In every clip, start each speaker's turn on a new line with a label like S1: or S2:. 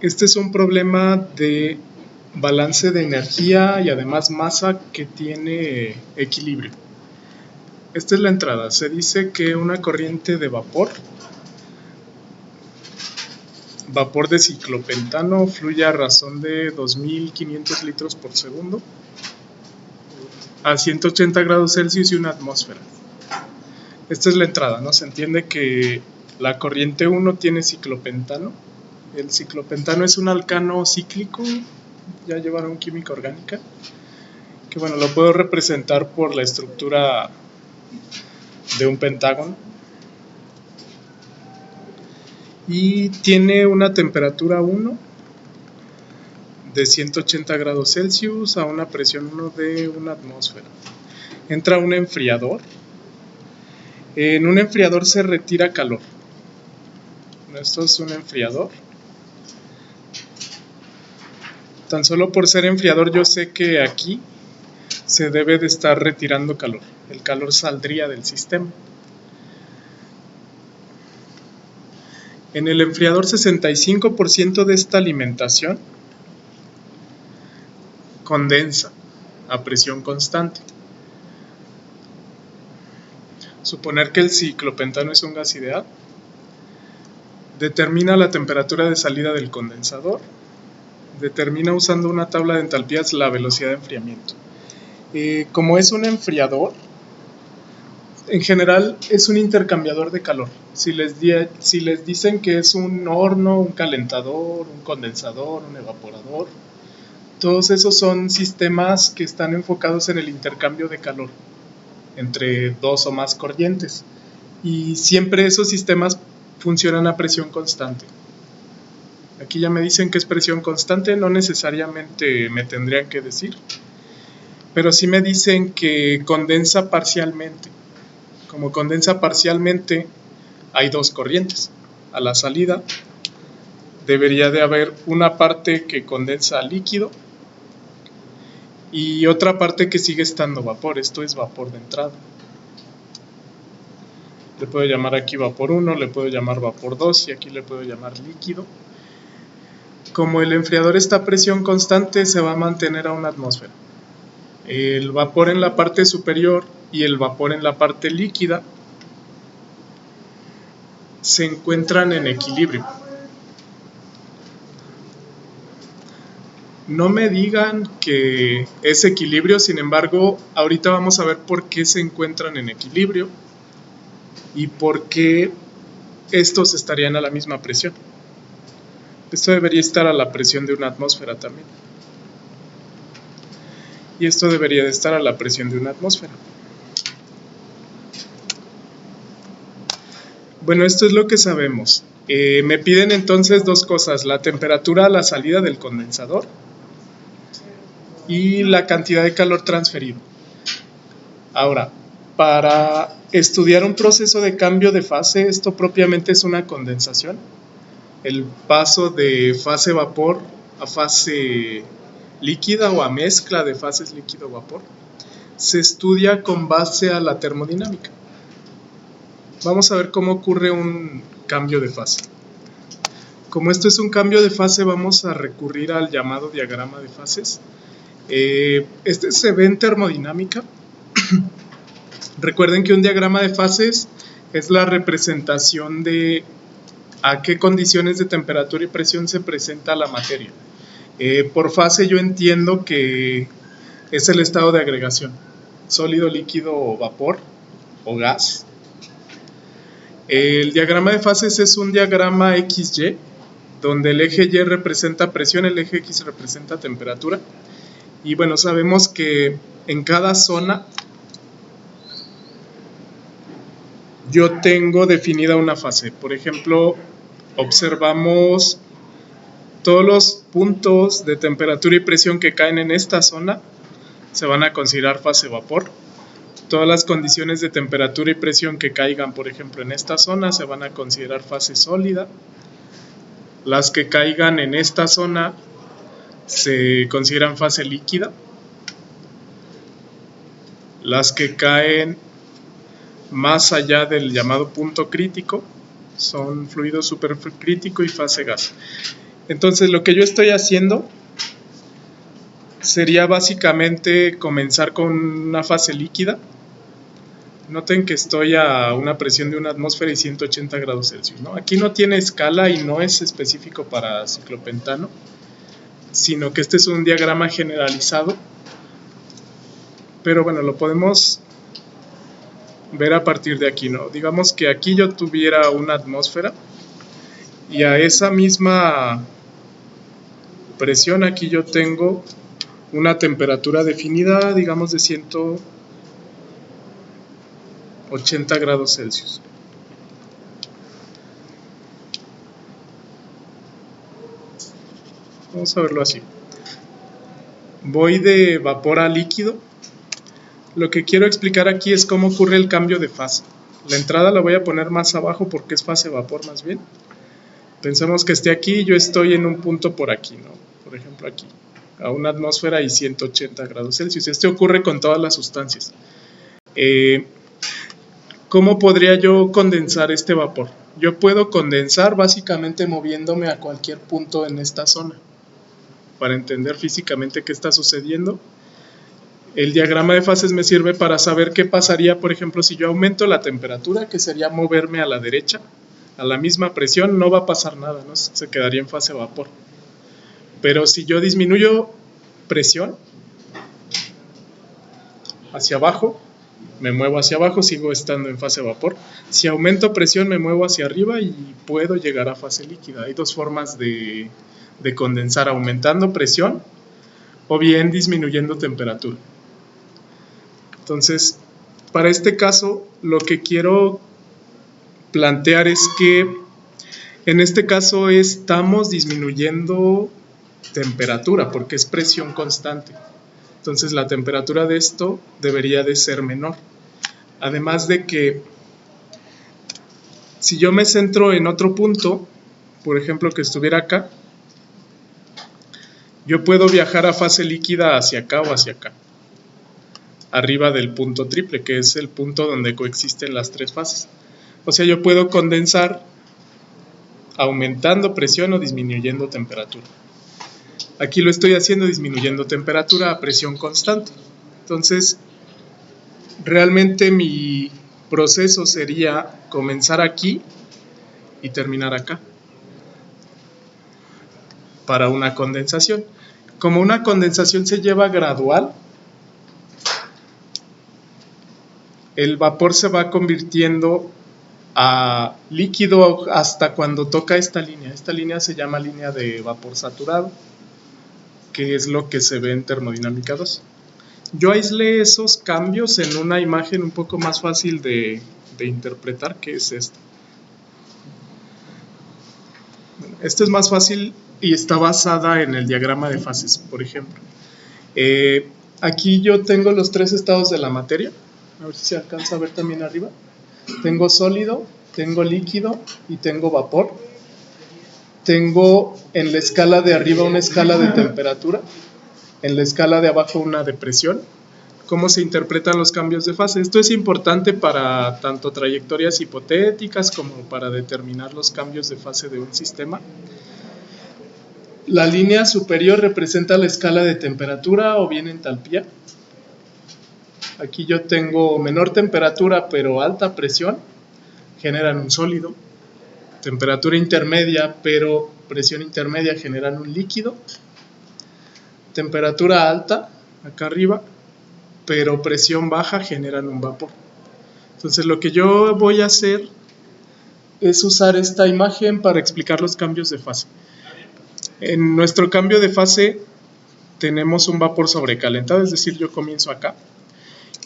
S1: Este es un problema de balance de energía y además masa que tiene equilibrio. Esta es la entrada. Se dice que una corriente de vapor de ciclopentano fluye a razón de 2500 litros por segundo a 180 grados Celsius y una atmósfera. Esta es la entrada, ¿no? Se entiende que la corriente 1 tiene ciclopentano. El ciclopentano es un alcano cíclico, ya llevaron química orgánica, que bueno, lo puedo representar por la estructura de un pentágono. Y tiene una temperatura 1 de 180 grados Celsius a una presión 1 de una atmósfera. Entra un enfriador. En un enfriador se retira calor. Esto es un enfriador. Tan solo por ser enfriador yo sé que aquí se debe de estar retirando calor. El calor saldría del sistema. En el enfriador 65% de esta alimentación condensa a presión constante. Suponer que el ciclopentano es un gas ideal. Determina la temperatura de salida del condensador. Determina usando una tabla de entalpías la velocidad de enfriamiento. Como es un enfriador, en general es un intercambiador de calor. Si les dicen que es un horno, un calentador, un condensador, un evaporador, todos esos son sistemas que están enfocados en el intercambio de calor entre dos o más corrientes. Y siempre esos sistemas funcionan a presión constante. Aquí ya me dicen que es presión constante, no necesariamente me tendrían que decir, pero sí me dicen que condensa parcialmente. Como condensa parcialmente, hay dos corrientes. A la salida debería de haber una parte que condensa líquido y otra parte que sigue estando vapor. Esto es vapor de entrada. Le puedo llamar aquí vapor 1, le puedo llamar vapor 2 y aquí le puedo llamar líquido. Como el enfriador está a presión constante, se va a mantener a una atmósfera. El vapor en la parte superior y el vapor en la parte líquida se encuentran en equilibrio. No me digan que es equilibrio, sin embargo, ahorita vamos a ver por qué se encuentran en equilibrio y por qué estos estarían a la misma presión. Esto debería estar a la presión de una atmósfera también. Y esto debería de estar a la presión de una atmósfera. Bueno, esto es lo que sabemos. Me piden entonces dos cosas: la temperatura a la salida del condensador y la cantidad de calor transferido. Ahora, para estudiar un proceso de cambio de fase, esto propiamente es una condensación. El paso de fase vapor a fase líquida o a mezcla de fases líquido-vapor se estudia con base a la termodinámica. Vamos a ver cómo ocurre un cambio de fase. Como esto es un cambio de fase, vamos a recurrir al llamado diagrama de fases. Este se ve en termodinámica. Recuerden que un diagrama de fases es la representación de a qué condiciones de temperatura y presión se presenta la materia. Por fase yo entiendo que es el estado de agregación: sólido, líquido o vapor o gas. El diagrama de fases es un diagrama XY, donde el eje Y representa presión, el eje X representa temperatura. Y bueno, sabemos que en cada zona yo tengo definida una fase. Por ejemplo, observamos todos los puntos de temperatura y presión que caen en esta zona se van a considerar fase vapor. Todas las condiciones de temperatura y presión que caigan, por ejemplo, en esta zona se van a considerar fase sólida. Las que caigan en esta zona se consideran fase líquida. Las que caen más allá del llamado punto crítico son fluido supercrítico y fase gas. Entonces lo que yo estoy haciendo sería básicamente comenzar con una fase líquida. Noten que estoy a una presión de 1 atmósfera y 180 grados Celsius, ¿no? Aquí no tiene escala y no es específico para ciclopentano, sino que este es un diagrama generalizado. Pero bueno, lo podemos ver a partir de aquí, ¿no? Digamos que aquí yo tuviera una atmósfera y a esa misma presión aquí yo tengo una temperatura definida, digamos de 180 grados Celsius. Vamos a verlo así. Voy de vapor a líquido. Lo que quiero explicar aquí es cómo ocurre el cambio de fase. La entrada la voy a poner más abajo porque es fase vapor más bien. Pensemos que esté aquí, yo estoy en un punto por aquí, ¿no? Por ejemplo aquí, a una atmósfera y 180 grados Celsius. Este ocurre con todas las sustancias. ¿Cómo podría yo condensar este vapor? Yo puedo condensar básicamente moviéndome a cualquier punto en esta zona. Para entender físicamente qué está sucediendo, el diagrama de fases me sirve para saber qué pasaría, por ejemplo, si yo aumento la temperatura, que sería moverme a la derecha, a la misma presión, no va a pasar nada, ¿no? Se quedaría en fase vapor. Pero si yo disminuyo presión hacia abajo, me muevo hacia abajo, sigo estando en fase vapor. Si aumento presión, me muevo hacia arriba y puedo llegar a fase líquida. Hay dos formas de condensar: aumentando presión o bien disminuyendo temperatura. Entonces, para este caso, lo que quiero plantear es que en este caso estamos disminuyendo temperatura porque es presión constante. Entonces la temperatura de esto debería de ser menor. Además de que si yo me centro en otro punto, por ejemplo que estuviera acá, yo puedo viajar a fase líquida hacia acá o hacia acá, arriba del punto triple, que es el punto donde coexisten las tres fases. O sea, yo puedo condensar aumentando presión o disminuyendo temperatura. Aquí lo estoy haciendo disminuyendo temperatura a presión constante. Entonces, realmente mi proceso sería comenzar aquí y terminar acá para una condensación. Como una condensación se lleva gradual, el vapor se va convirtiendo a líquido hasta cuando toca esta línea. Esta línea se llama línea de vapor saturado, que es lo que se ve en termodinámica 2. Yo aislé esos cambios en una imagen un poco más fácil de interpretar, que es esta. Bueno, esta es más fácil y está basada en el diagrama de fases, por ejemplo. Aquí yo tengo los tres estados de la materia. A ver si se alcanza a ver también arriba. Tengo sólido, tengo líquido y tengo vapor. Tengo en la escala de arriba una escala de temperatura, en la escala de abajo una de presión. ¿Cómo se interpretan los cambios de fase? Esto es importante para tanto trayectorias hipotéticas como para determinar los cambios de fase de un sistema. La línea superior representa la escala de temperatura o bien entalpía. Aquí yo tengo menor temperatura pero alta presión, generan un sólido. Temperatura intermedia pero presión intermedia, generan un líquido. Temperatura alta, acá arriba, pero presión baja, generan un vapor. Entonces lo que yo voy a hacer es usar esta imagen para explicar los cambios de fase. En nuestro cambio de fase tenemos un vapor sobrecalentado, es decir, yo comienzo acá.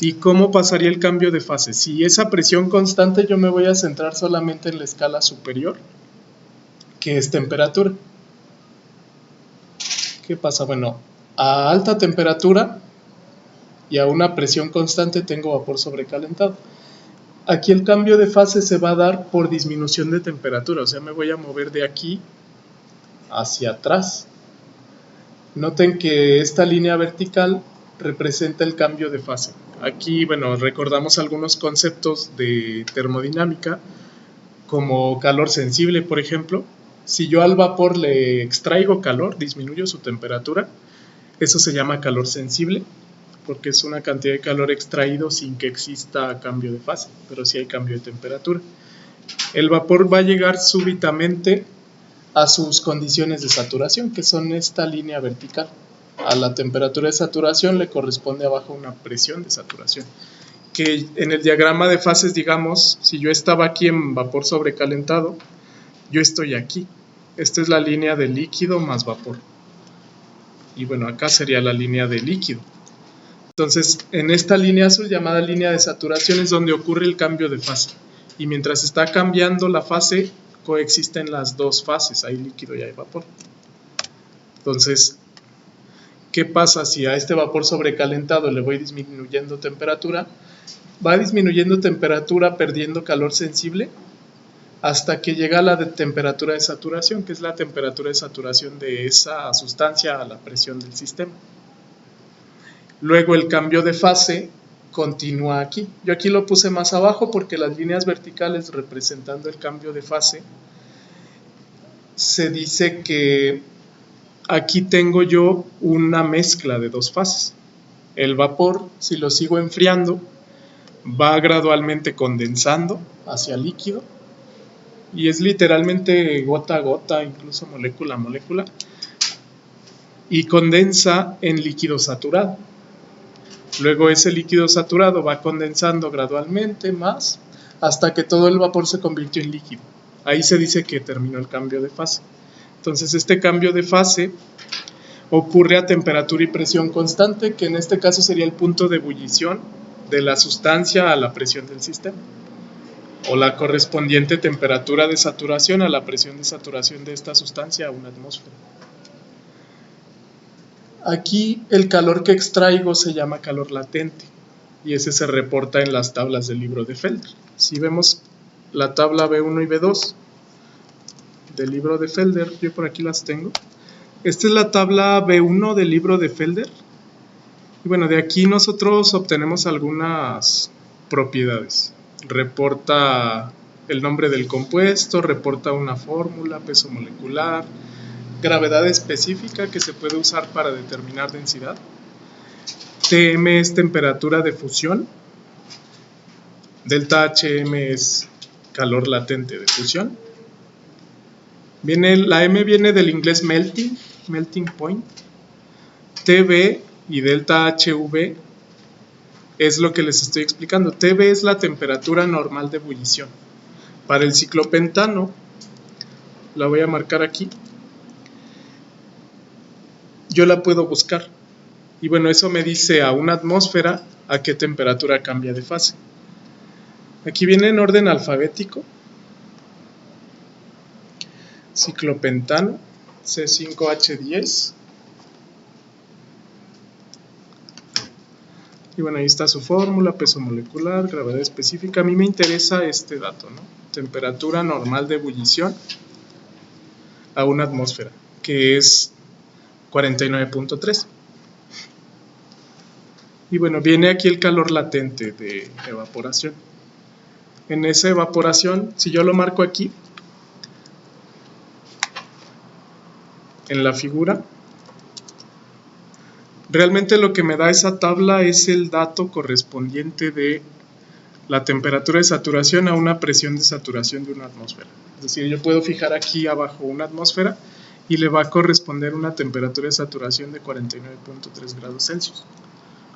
S1: ¿Y cómo pasaría el cambio de fase? Si esa presión constante, yo me voy a centrar solamente en la escala superior, que es temperatura. ¿Qué pasa? Bueno, a alta temperatura y a una presión constante tengo vapor sobrecalentado. Aquí el cambio de fase se va a dar por disminución de temperatura, o sea, me voy a mover de aquí hacia atrás. Noten que esta línea vertical representa el cambio de fase. Aquí, bueno, recordamos algunos conceptos de termodinámica, como calor sensible, por ejemplo. Si yo al vapor le extraigo calor, disminuyo su temperatura, eso se llama calor sensible, porque es una cantidad de calor extraído sin que exista cambio de fase, pero sí hay cambio de temperatura. El vapor va a llegar súbitamente a sus condiciones de saturación, que son esta línea vertical. A la temperatura de saturación le corresponde abajo una presión de saturación, que en el diagrama de fases, digamos, si yo estaba aquí en vapor sobrecalentado, yo estoy aquí. Esta es la línea de líquido más vapor. Y bueno, acá sería la línea de líquido. Entonces, en esta línea azul llamada línea de saturación es donde ocurre el cambio de fase. Y mientras está cambiando la fase, coexisten las dos fases, hay líquido y hay vapor. Entonces, ¿qué pasa si a este vapor sobrecalentado le voy disminuyendo temperatura? Va disminuyendo temperatura perdiendo calor sensible hasta que llega a la temperatura de saturación, que es la temperatura de saturación de esa sustancia a la presión del sistema. Luego el cambio de fase continúa aquí. Yo aquí lo puse más abajo porque las líneas verticales representando el cambio de fase, se dice que aquí tengo yo una mezcla de dos fases. El vapor, si lo sigo enfriando, va gradualmente condensando hacia líquido y es literalmente gota a gota, incluso molécula a molécula, y condensa en líquido saturado. Luego ese líquido saturado va condensando gradualmente más hasta que todo el vapor se convirtió en líquido. Ahí se dice que terminó el cambio de fase. Entonces este cambio de fase ocurre a temperatura y presión constante, que en este caso sería el punto de ebullición de la sustancia a la presión del sistema, o la correspondiente temperatura de saturación a la presión de saturación de esta sustancia a una atmósfera. Aquí el calor que extraigo se llama calor latente y ese se reporta en las tablas del libro de Felder. Si vemos la tabla B1 y B2 del libro de Felder, yo por aquí las tengo. Esta es la tabla B1 del libro de Felder. Y bueno, de aquí nosotros obtenemos algunas propiedades. Reporta el nombre del compuesto, reporta una fórmula, peso molecular, gravedad específica que se puede usar para determinar densidad. Tm es temperatura de fusión. Delta Hm es calor latente de fusión. La M viene del inglés melting point. Tb y delta HV es lo que les estoy explicando. Tb es la temperatura normal de ebullición. Para el ciclopentano, la voy a marcar aquí, yo la puedo buscar. Y bueno, eso me dice a una atmósfera a qué temperatura cambia de fase. Aquí viene en orden alfabético. Ciclopentano, C5H10. Y bueno, ahí está su fórmula, peso molecular, gravedad específica. A mí me interesa este dato, ¿no? Temperatura normal de ebullición a una atmósfera, que es 49.3. Y bueno, viene aquí el calor latente de evaporación. En esa evaporación, si yo lo marco aquí, en la figura, realmente lo que me da esa tabla es el dato correspondiente de la temperatura de saturación a una presión de saturación de una atmósfera. Es decir, yo puedo fijar aquí abajo una atmósfera y le va a corresponder una temperatura de saturación de 49.3 grados Celsius.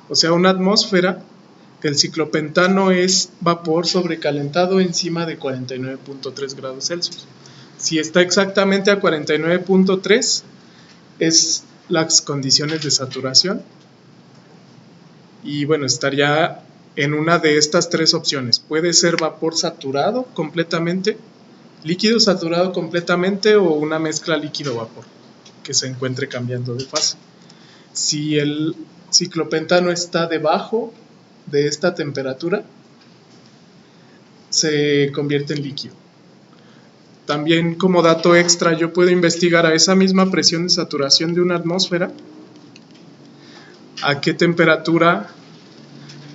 S1: O sea, una atmósfera, el ciclopentano es vapor sobrecalentado encima de 49.3 grados Celsius. Si está exactamente a 49.3, es las condiciones de saturación. Y bueno, estaría en una de estas tres opciones. Puede ser vapor saturado completamente, líquido saturado completamente o una mezcla líquido-vapor que se encuentre cambiando de fase. Si el ciclopentano está debajo de esta temperatura, se convierte en líquido. También como dato extra, yo puedo investigar a esa misma presión de saturación de una atmósfera a qué temperatura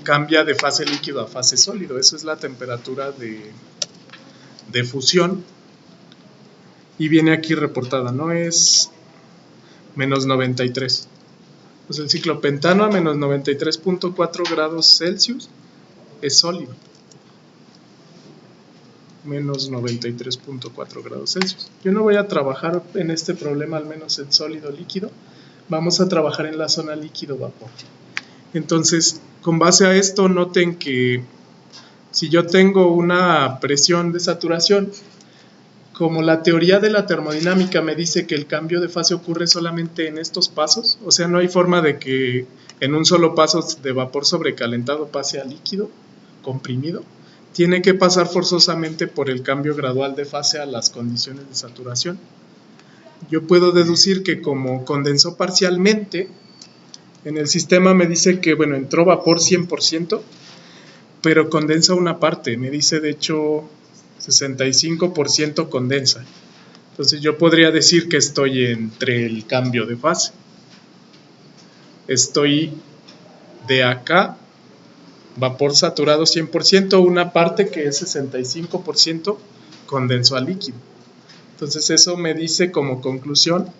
S1: cambia de fase líquido a fase sólido. Esa es la temperatura de fusión. y viene aquí reportada, no es menos 93. Pues el ciclopentano a menos 93.4 grados Celsius es sólido. Menos 93.4 grados Celsius. Yo no voy a trabajar en este problema, al menos en sólido líquido. Vamos a trabajar en la zona líquido-vapor. Entonces, con base a esto, noten que si yo tengo una presión de saturación, como la teoría de la termodinámica me dice que el cambio de fase ocurre solamente en estos pasos, o sea, no hay forma de que en un solo paso de vapor sobrecalentado pase a líquido comprimido, tiene que pasar forzosamente por el cambio gradual de fase a las condiciones de saturación. Yo puedo deducir que como condensó parcialmente, en el sistema me dice que, bueno, entró vapor 100%, pero condensa una parte, me dice de hecho 65% condensa. Entonces yo podría decir que estoy entre el cambio de fase. Estoy de acá, vapor saturado 100%, una parte que es 65% condensó a líquido. Entonces eso me dice como conclusión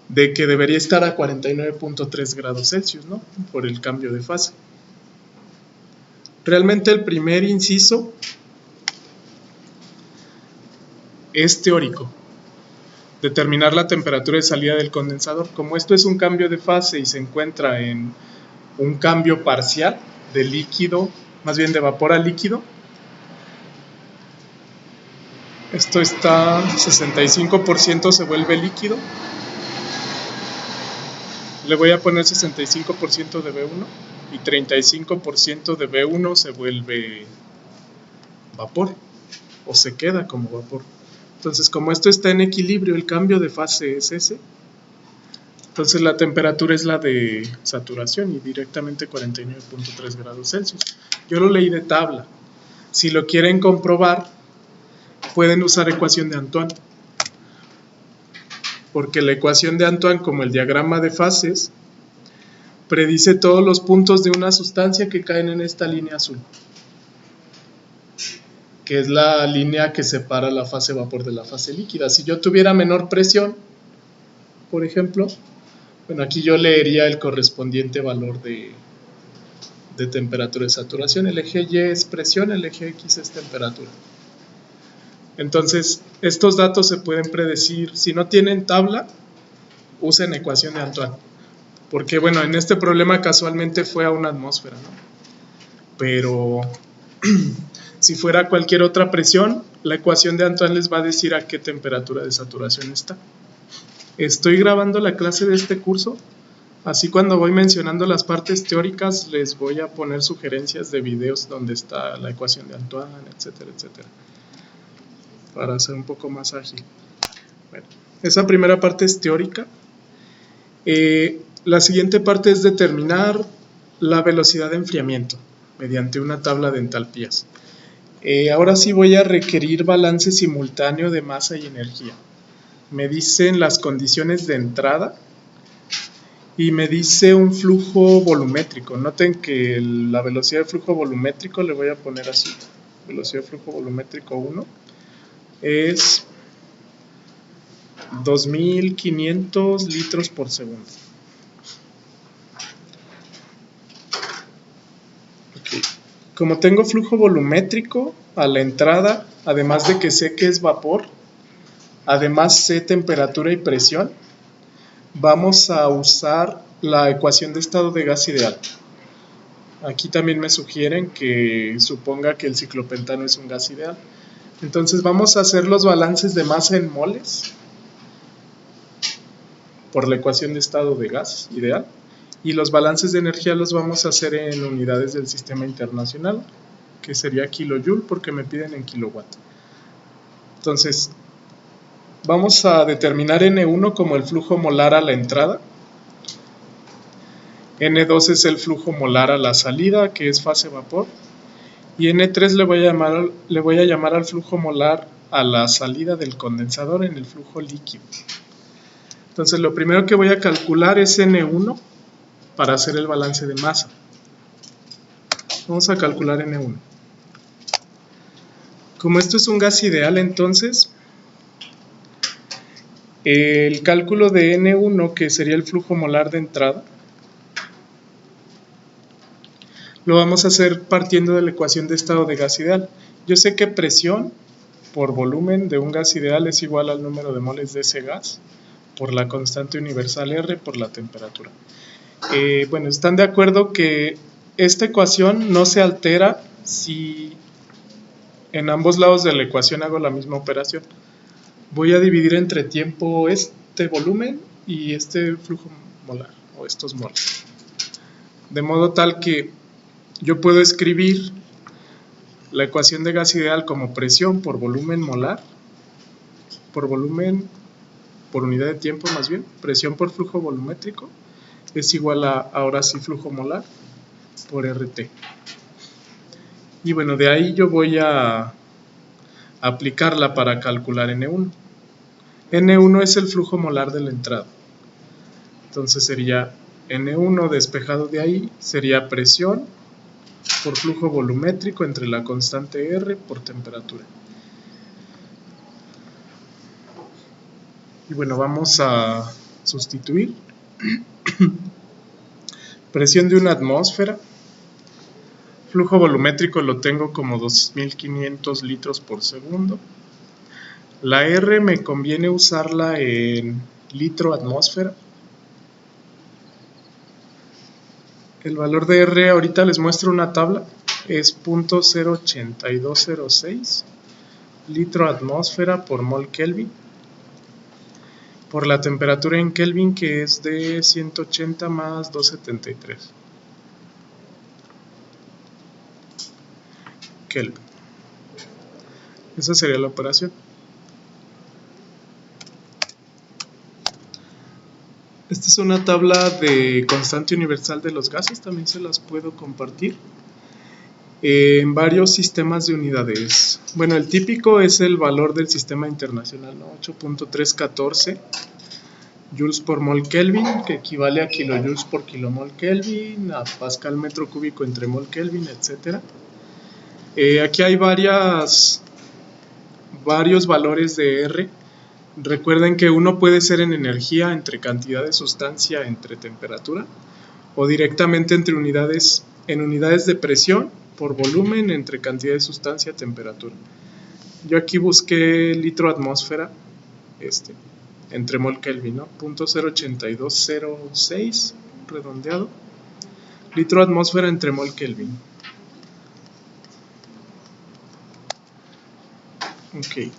S1: de que debería estar a 49.3 grados Celsius, ¿no? Por el cambio de fase. Realmente el primer inciso es teórico. Determinar la temperatura de salida del condensador. Como esto es un cambio de fase y se encuentra en un cambio parcial de líquido, más bien de vapor a líquido, esto está 65% se vuelve líquido. Le voy a poner 65% de B1 y 35% de B1 se vuelve vapor o se queda como vapor. Entonces, como esto está en equilibrio, el cambio de fase es ese. Entonces la temperatura es la de saturación y directamente 49.3 grados Celsius. Yo lo leí de tabla. Si lo quieren comprobar, pueden usar ecuación de Antoine. Porque la ecuación de Antoine, como el diagrama de fases, predice todos los puntos de una sustancia que caen en esta línea azul, que es la línea que separa la fase vapor de la fase líquida. Si yo tuviera menor presión, por ejemplo, bueno, aquí yo leería el correspondiente valor de temperatura de saturación. El eje Y es presión, el eje X es temperatura. Entonces, estos datos se pueden predecir. Si no tienen tabla, usen ecuación de Antoine. Porque, bueno, en este problema casualmente fue a una atmósfera, ¿no? Pero si fuera cualquier otra presión, la ecuación de Antoine les va a decir a qué temperatura de saturación está. Estoy grabando la clase de este curso, así cuando voy mencionando las partes teóricas les voy a poner sugerencias de videos donde está la ecuación de Antoine, etcétera, etcétera, para ser un poco más ágil. Bueno, esa primera parte es teórica. La siguiente parte es determinar la velocidad de enfriamiento mediante una tabla de entalpías. Ahora sí voy a requerir balance simultáneo de masa y energía. Me dicen las condiciones de entrada y me dice un flujo volumétrico. Noten que la velocidad de flujo volumétrico, le voy a poner así, velocidad de flujo volumétrico 1, es 2500 litros por segundo. Okay. Como tengo flujo volumétrico a la entrada, además de que sé que es vapor, además sé temperatura y presión, vamos a usar la ecuación de estado de gas ideal. Aquí también me sugieren que suponga que el ciclopentano es un gas ideal. Entonces vamos a hacer los balances de masa en moles por la ecuación de estado de gas ideal, y los balances de energía los vamos a hacer en unidades del sistema internacional, que sería kilojoule porque me piden en kilowatt. Entonces vamos a determinar N1 como el flujo molar a la entrada, N2 es el flujo molar a la salida, que es fase vapor, y N3 le voy a llamar al flujo molar a la salida del condensador en el flujo líquido. Entonces lo primero que voy a calcular es N1 para hacer el balance de masa. Vamos a calcular N1. Como esto es un gas ideal, entonces El cálculo de N1, que sería el flujo molar de entrada, lo vamos a hacer partiendo de la ecuación de estado de gas ideal. Yo sé que presión por volumen de un gas ideal es igual al número de moles de ese gas por la constante universal R por la temperatura. Bueno, ¿están de acuerdo que esta ecuación no se altera si en ambos lados de la ecuación hago la misma operación? Voy a dividir entre tiempo este volumen y este flujo molar o estos moles, de modo tal que yo puedo escribir la ecuación de gas ideal como presión por volumen molar, por volumen, por unidad de tiempo más bien, presión por flujo volumétrico, es igual a, ahora sí, flujo molar por RT. Y bueno, de ahí yo voy a aplicarla para calcular N1. N1 es el flujo molar de la entrada. Entonces sería N1 despejado de ahí, sería presión por flujo volumétrico entre la constante R por temperatura. Y bueno, vamos a sustituir. Presión de una atmósfera. Flujo volumétrico lo tengo como 2500 litros por segundo. La R me conviene usarla en litro atmósfera. El valor de R, ahorita les muestro una tabla, es 0.08206 litro atmósfera por mol Kelvin, por la temperatura en Kelvin, que es de 180 más 273 Kelvin. Esa sería la operación. Esta es una tabla de constante universal de los gases, también se las puedo compartir. En varios sistemas de unidades. Bueno, el típico es el valor del sistema internacional, ¿no? 8.314 joules por mol Kelvin, que equivale a kilojoules por kilomol Kelvin, a pascal metro cúbico entre mol Kelvin, etc. Aquí hay varios valores de R. Recuerden que uno puede ser en energía entre cantidad de sustancia entre temperatura, o directamente entre unidades, en unidades de presión por volumen entre cantidad de sustancia temperatura. Yo aquí busqué litro atmósfera entre mol Kelvin, ¿no? 0.08206 redondeado, litro atmósfera entre mol Kelvin. Ok,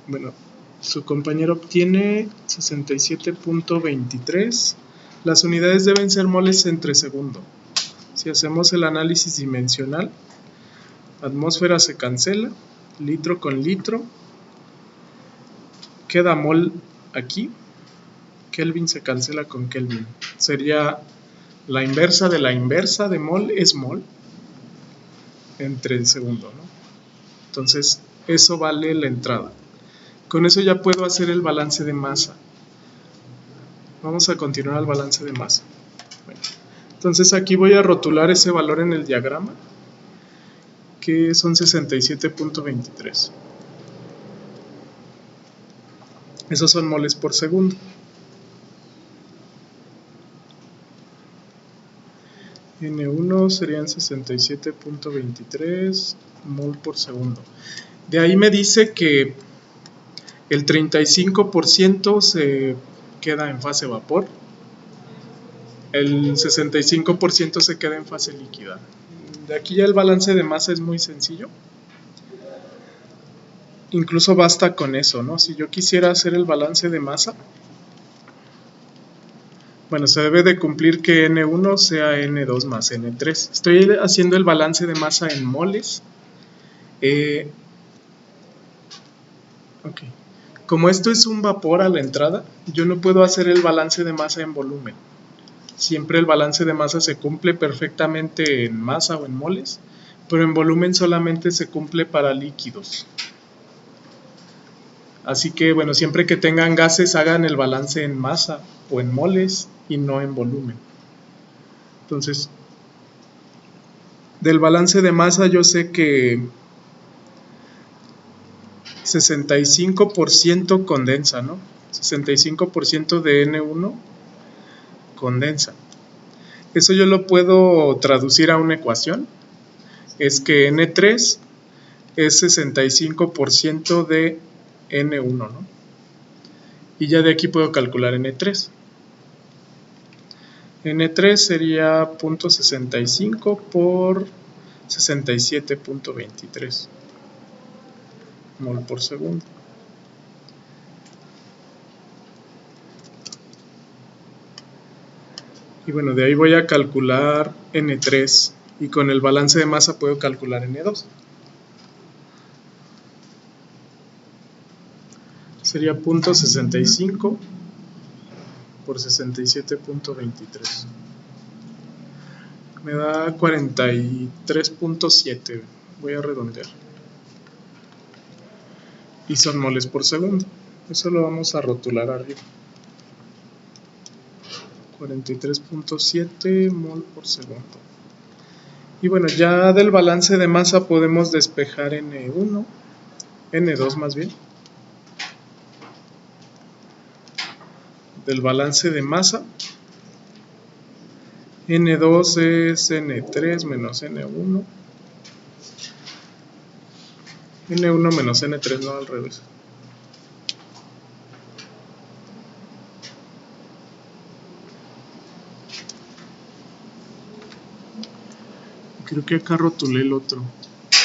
S1: bueno, su compañero obtiene 67.23. Las unidades deben ser moles entre segundo. Si hacemos el análisis dimensional, atmósfera se cancela, litro con litro, queda mol aquí, Kelvin se cancela con Kelvin. Sería la inversa de mol es mol entre el segundo, ¿no? Entonces, eso vale la entrada. Con eso ya puedo hacer el balance de masa. Vamos a continuar al balance de masa. Bueno, entonces aquí voy a rotular ese valor en el diagrama, que son 67.23. Esos son moles por segundo. N1 serían 67.23 mol por segundo. De ahí me dice que el 35% se queda en fase vapor, el 65% se queda en fase líquida. De aquí ya el balance de masa es muy sencillo. Incluso basta con eso, ¿no? Si yo quisiera hacer el balance de masa, bueno, se debe de cumplir que N1 sea N2 más N3. Estoy haciendo el balance de masa en moles. Ok. Como esto es un vapor a la entrada, yo no puedo hacer el balance de masa en volumen. Siempre el balance de masa se cumple perfectamente en masa o en moles, pero en volumen solamente se cumple para líquidos. Así que, bueno, siempre que tengan gases, hagan el balance en masa o en moles y no en volumen. Entonces, del balance de masa yo sé que 65% condensa, ¿no? 65% de N1 condensa. Eso yo lo puedo traducir a una ecuación. Es que N3 es 65% de N1, ¿no? Y ya de aquí puedo calcular N3. N3 sería 0.65 por 67.23 mol por segundo. Y bueno, de ahí voy a calcular N3 y con el balance de masa puedo calcular N2. Sería 0.65 por 67.23. Me da 43.7. Voy a redondear. Y son moles por segundo. Eso lo vamos a rotular arriba. 43.7 mol por segundo. Y bueno, ya del balance de masa podemos despejar N1, N2 más bien. Del balance de masa, N2 es N3 menos N1. N1 menos N3, no al revés. Creo que acá rotulé el otro.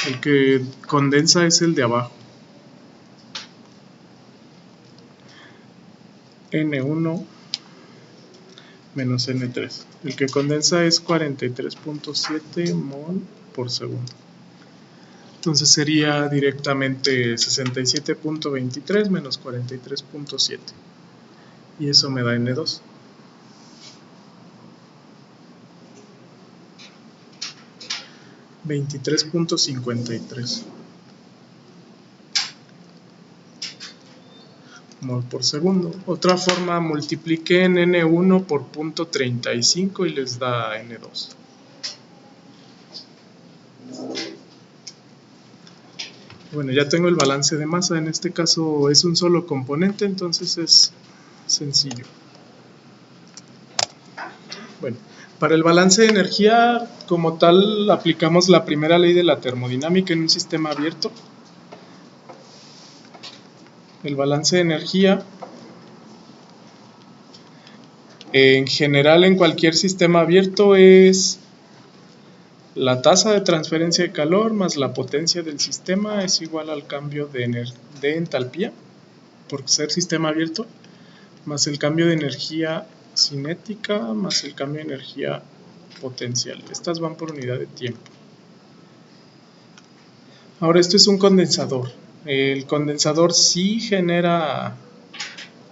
S1: El que condensa es el de abajo. N1 menos N3. El que condensa es 43.7 mol por segundo. Entonces sería directamente 67.23 menos 43.7. Y eso me da N2. $23.53 mol por segundo. Otra forma, multipliquen N1 por 0.35 y les da N2. Bueno, ya tengo el balance de masa. En este caso es un solo componente, entonces es sencillo. Bueno, para el balance de energía, como tal, aplicamos la primera ley de la termodinámica en un sistema abierto. El balance de energía, en general en cualquier sistema abierto, es la tasa de transferencia de calor más la potencia del sistema es igual al cambio de entalpía, por ser sistema abierto, más el cambio de energía cinética más el cambio de energía potencial. Estas van por unidad de tiempo. Ahora, esto es un condensador. El condensador sí genera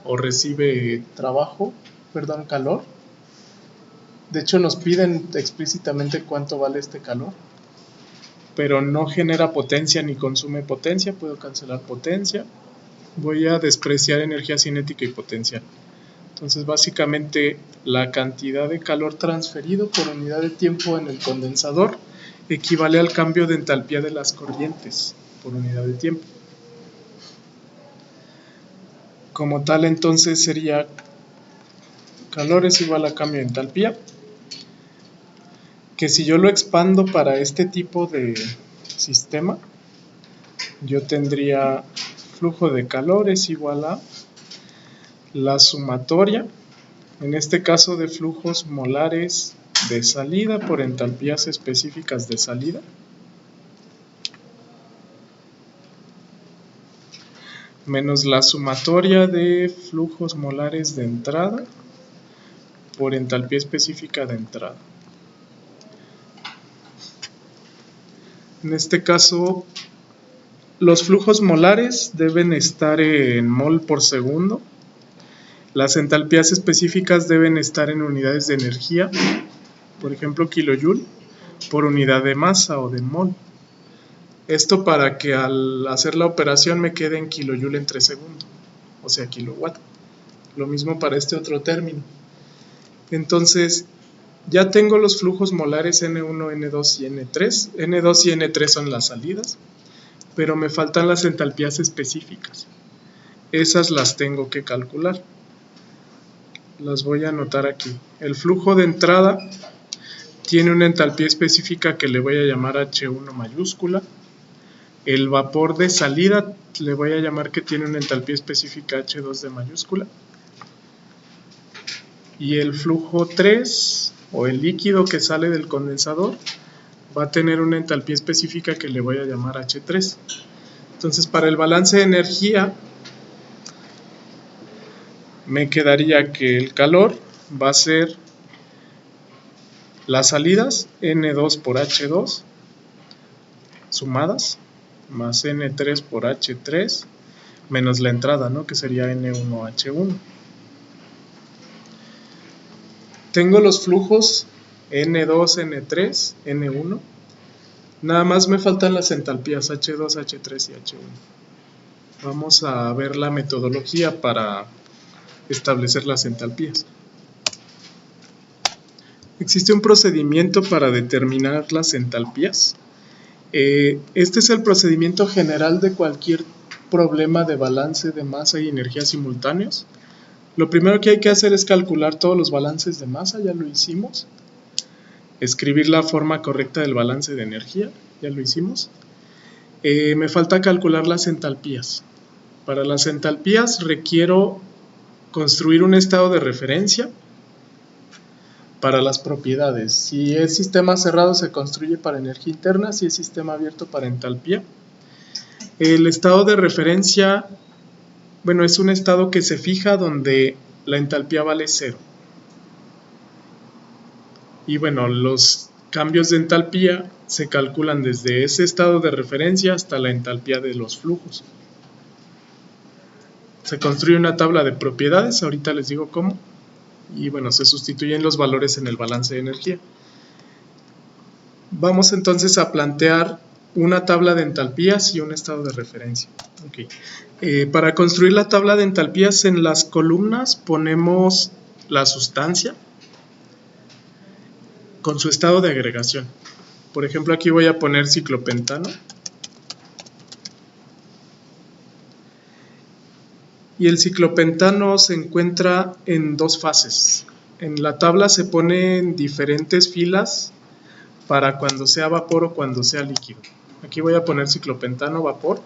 S1: o recibe calor. De hecho, nos piden explícitamente cuánto vale este calor, pero no genera potencia ni consume potencia. Puedo cancelar potencia. Voy a despreciar energía cinética y potencial. Entonces, básicamente, la cantidad de calor transferido por unidad de tiempo en el condensador equivale al cambio de entalpía de las corrientes por unidad de tiempo. Como tal, entonces sería calor es igual a cambio de entalpía, que si yo lo expando para este tipo de sistema, yo tendría flujo de calor es igual a la sumatoria, en este caso de flujos molares de salida por entalpías específicas de salida, menos la sumatoria de flujos molares de entrada por entalpía específica de entrada. En este caso, los flujos molares deben estar en mol por segundo. Las entalpías específicas deben estar en unidades de energía, por ejemplo kilojoule, por unidad de masa o de mol. Esto para que al hacer la operación me quede en kilojoule entre segundo, o sea kilowatt. Lo mismo para este otro término. Entonces, ya tengo los flujos molares N1, N2 y N3. N2 y N3 son las salidas, pero me faltan las entalpías específicas. esas las tengo que calcular. Las voy a anotar aquí. El flujo de entrada tiene una entalpía específica que le voy a llamar H1 mayúscula. El vapor de salida le voy a llamar que tiene una entalpía específica H2 de mayúscula. Y el flujo 3 o el líquido que sale del condensador va a tener una entalpía específica que le voy a llamar H3. Entonces, para el balance de energía me quedaría que el calor va a ser las salidas N2 por H2 sumadas más N3 por H3 menos la entrada, ¿no? Que sería N1H1. Tengo los flujos N2, N3, N1. Nada más me faltan las entalpías H2, H3 y H1. Vamos a ver la metodología para establecer las entalpías. Existe un procedimiento para determinar las entalpías. Este es el procedimiento general de cualquier problema de balance de masa y energía simultáneos. Lo primero que hay que hacer es calcular todos los balances de masa, ya lo hicimos. Escribir la forma correcta del balance de energía, ya lo hicimos. Me falta calcular las entalpías. Para las entalpías requiero construir un estado de referencia para las propiedades. Si es sistema cerrado se construye para energía interna, si es sistema abierto para entalpía. El estado de referencia, bueno, es un estado que se fija donde la entalpía vale 0. Y bueno, los cambios de entalpía se calculan desde ese estado de referencia hasta la entalpía de los flujos. Se construye una tabla de propiedades, ahorita les digo cómo. Y bueno, se sustituyen los valores en el balance de energía. Vamos entonces a plantear una tabla de entalpías y un estado de referencia. Para construir la tabla de entalpías, en las columnas ponemos la sustancia con su estado de agregación. Por ejemplo, aquí voy a poner ciclopentano. Y el ciclopentano se encuentra en dos fases. En la tabla se ponen diferentes filas para cuando sea vapor o cuando sea líquido. Aquí voy a poner ciclopentano vapor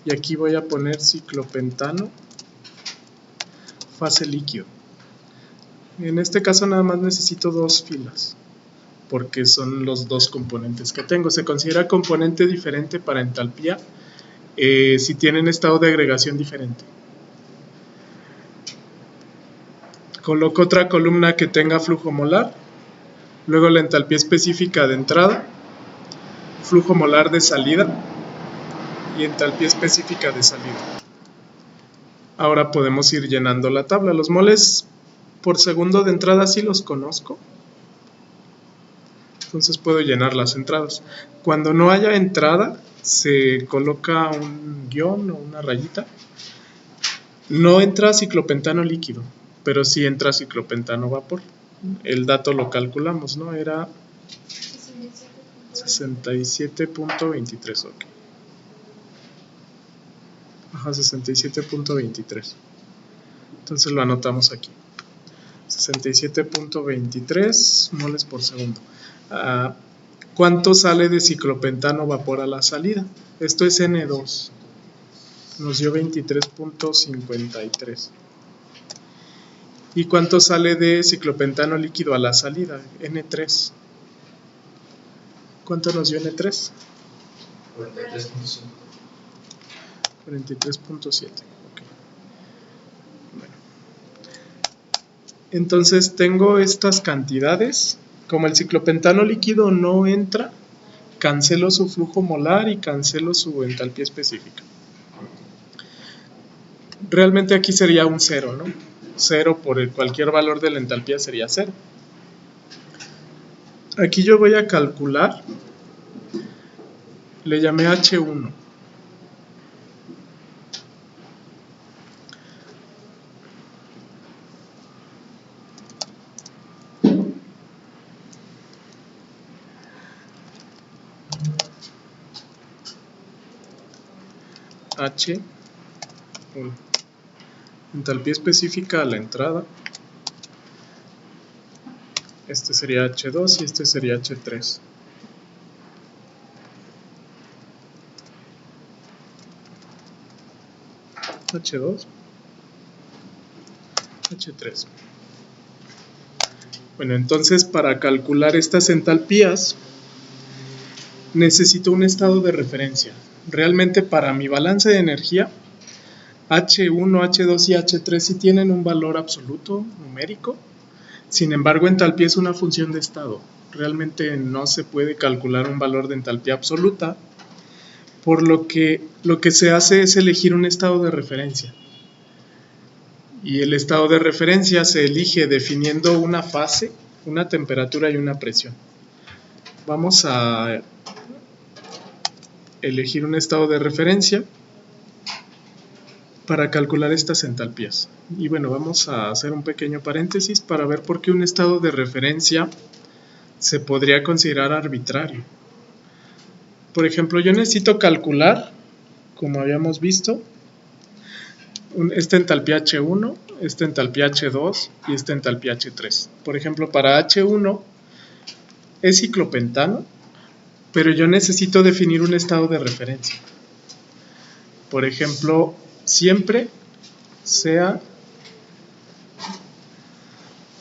S1: y aquí voy a poner ciclopentano fase líquido. En este caso nada más necesito dos filas porque son los dos componentes que tengo. Se considera componente diferente para entalpía si tienen estado de agregación diferente. Coloco otra columna que tenga flujo molar, luego la entalpía específica de entrada, flujo molar de salida y entalpía específica de salida. Ahora podemos ir llenando la tabla. Los moles por segundo de entrada sí los conozco, entonces puedo llenar las entradas. Cuando no haya entrada se coloca un guión o una rayita. No entra ciclopentano líquido, pero sí entra ciclopentano vapor. El dato lo calculamos, ¿no? Era 67.23, ok. Ajá, 67.23. Entonces lo anotamos aquí. 67.23 moles por segundo. ¿Cuánto sale de ciclopentano vapor a la salida? Esto es N2. Nos dio 23.53. ¿Y cuánto sale de ciclopentano líquido a la salida? N3. ¿Cuánto nos dio N3? 43.7. Okay. Bueno. Entonces tengo estas cantidades. Como el ciclopentano líquido no entra, cancelo su flujo molar y cancelo su entalpía específica. Realmente aquí sería un 0, ¿no? 0 por cualquier valor de la entalpía sería 0. Aquí yo voy a calcular, le llamé H1. H1. Entalpía específica a la entrada. Este sería H2 y este sería H3. H2, H3. Bueno, entonces para calcular estas entalpías necesito un estado de referencia. Realmente para mi balance de energía, H1, H2 y H3 sí tienen un valor absoluto numérico. Sin embargo, entalpía es una función de estado. Realmente no se puede calcular un valor de entalpía absoluta, por lo que se hace es elegir un estado de referencia. Y el estado de referencia se elige definiendo una fase, una temperatura y una presión. Vamos a elegir un estado de referencia para calcular estas entalpías. Y bueno, vamos a hacer un pequeño paréntesis para ver por qué un estado de referencia se podría considerar arbitrario. Por ejemplo, yo necesito calcular, como habíamos visto, esta entalpía H1, esta entalpía H2 y esta entalpía H3. Por ejemplo, para H1 es ciclopentano, pero yo necesito definir un estado de referencia. Por ejemplo, siempre sea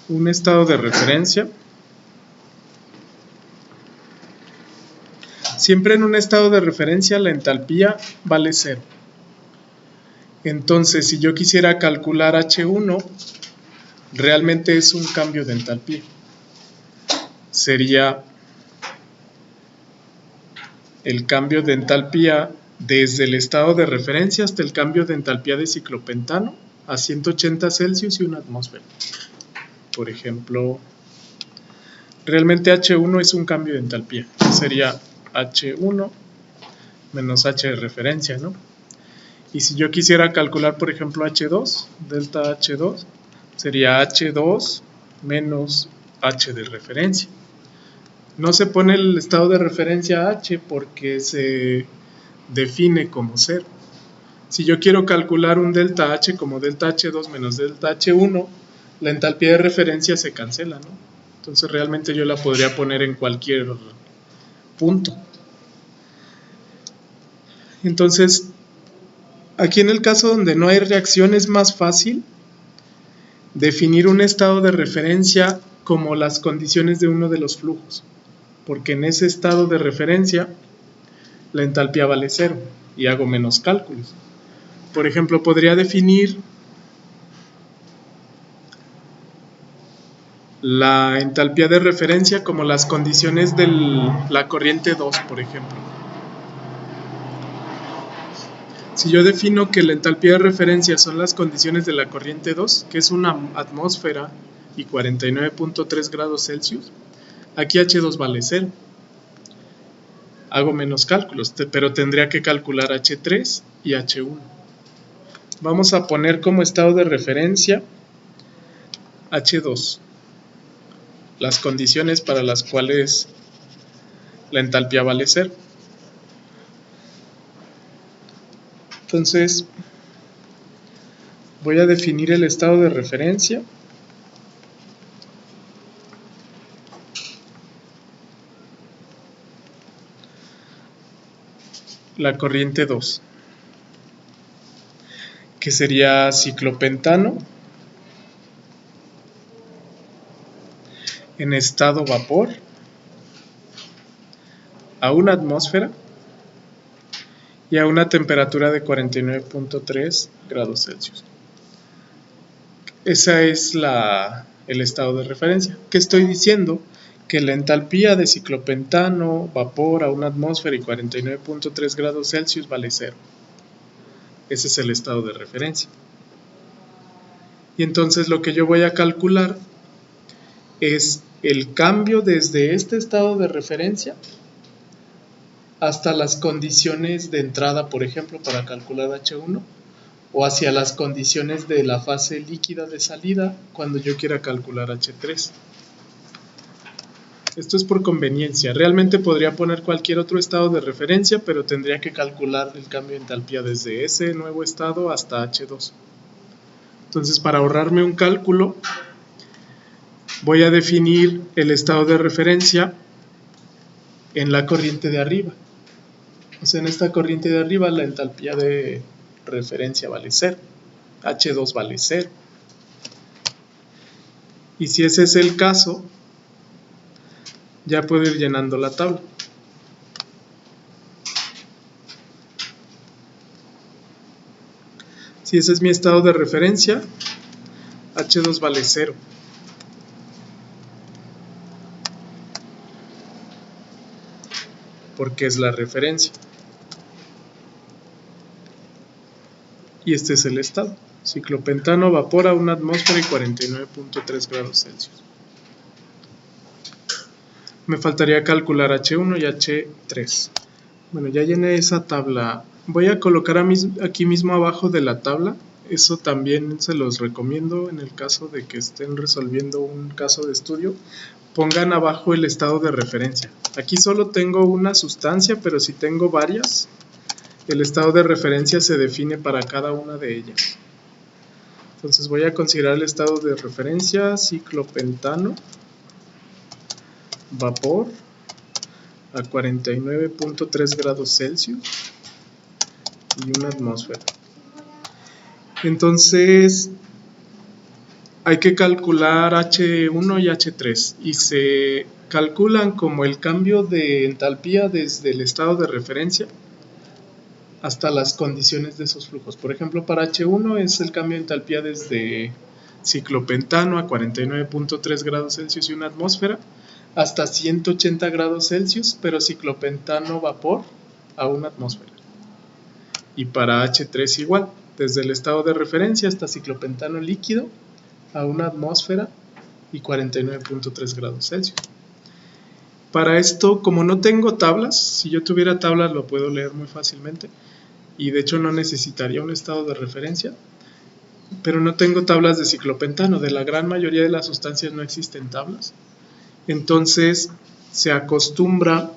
S1: un estado de referencia. Siempre en un estado de referencia la entalpía vale 0. Entonces, si yo quisiera calcular H1, realmente es un cambio de entalpía. Sería el cambio de entalpía desde el estado de referencia hasta el cambio de entalpía de ciclopentano a 180 Celsius y una atmósfera. Por ejemplo, realmente H1 es un cambio de entalpía. Sería H1 menos H de referencia, ¿no? Y si yo quisiera calcular, por ejemplo, H2, delta H2, sería H2 menos H de referencia. No se pone el estado de referencia H porque se define como 0. Si yo quiero calcular un delta H como delta H2 menos delta H1, la entalpía de referencia se cancela, ¿no? Entonces realmente yo la podría poner en cualquier punto. Entonces, aquí en el caso donde no hay reacción es más fácil definir un estado de referencia como las condiciones de uno de los flujos, porque en ese estado de referencia la entalpía vale 0 y hago menos cálculos. Por ejemplo, podría definir la entalpía de referencia como las condiciones de la corriente 2, por ejemplo. Si yo defino que la entalpía de referencia son las condiciones de la corriente 2, que es una atmósfera y 49.3 grados Celsius, aquí H2 vale 0. Hago menos cálculos, pero tendría que calcular H3 y H1. Vamos a poner como estado de referencia H2, las condiciones para las cuales la entalpía vale 0. Entonces, voy a definir el estado de referencia. La corriente 2, que sería ciclopentano en estado vapor a una atmósfera y a una temperatura de 49.3 grados Celsius. Ese es el estado de referencia. ¿Qué estoy diciendo? Que la entalpía de ciclopentano, vapor a una atmósfera y 49.3 grados Celsius vale 0. Ese es el estado de referencia. Y entonces lo que yo voy a calcular es el cambio desde este estado de referencia hasta las condiciones de entrada, por ejemplo, para calcular H1, o hacia las condiciones de la fase líquida de salida cuando yo quiera calcular H3. Esto es por conveniencia. Realmente podría poner cualquier otro estado de referencia, pero tendría que calcular el cambio de entalpía desde ese nuevo estado hasta H2. Entonces, para ahorrarme un cálculo, voy a definir el estado de referencia en la corriente de arriba. O sea, en esta corriente de arriba la entalpía de referencia vale 0, H2 vale 0. Y si ese es el caso, ya puedo ir llenando la tabla. Si ese es mi estado de referencia, H2 vale 0. Porque es la referencia. Y este es el estado. Ciclopentano, vapor a 1 atmósfera y 49.3 grados Celsius. Me faltaría calcular H1 y H3. Bueno, ya llené esa tabla. Voy a colocar aquí mismo abajo de la tabla. Eso también se los recomiendo en el caso de que estén resolviendo un caso de estudio. Pongan abajo el estado de referencia. Aquí solo tengo una sustancia, pero si tengo varias, el estado de referencia se define para cada una de ellas. Entonces voy a considerar el estado de referencia ciclopentano, vapor a 49.3 grados Celsius y 1 atmósfera. Entonces hay que calcular H1 y H3 y se calculan como el cambio de entalpía desde el estado de referencia hasta las condiciones de esos flujos. Por ejemplo, para H1 es el cambio de entalpía desde ciclopentano a 49.3 grados Celsius y 1 atmósfera hasta 180 grados Celsius, pero ciclopentano vapor a 1 atmósfera. Y para H3 igual, desde el estado de referencia hasta ciclopentano líquido a 1 atmósfera y 49.3 grados Celsius. Para esto, como no tengo tablas, si yo tuviera tablas lo puedo leer muy fácilmente y de hecho no necesitaría un estado de referencia, pero no tengo tablas de ciclopentano. De la gran mayoría de las sustancias no existen tablas. Entonces se acostumbra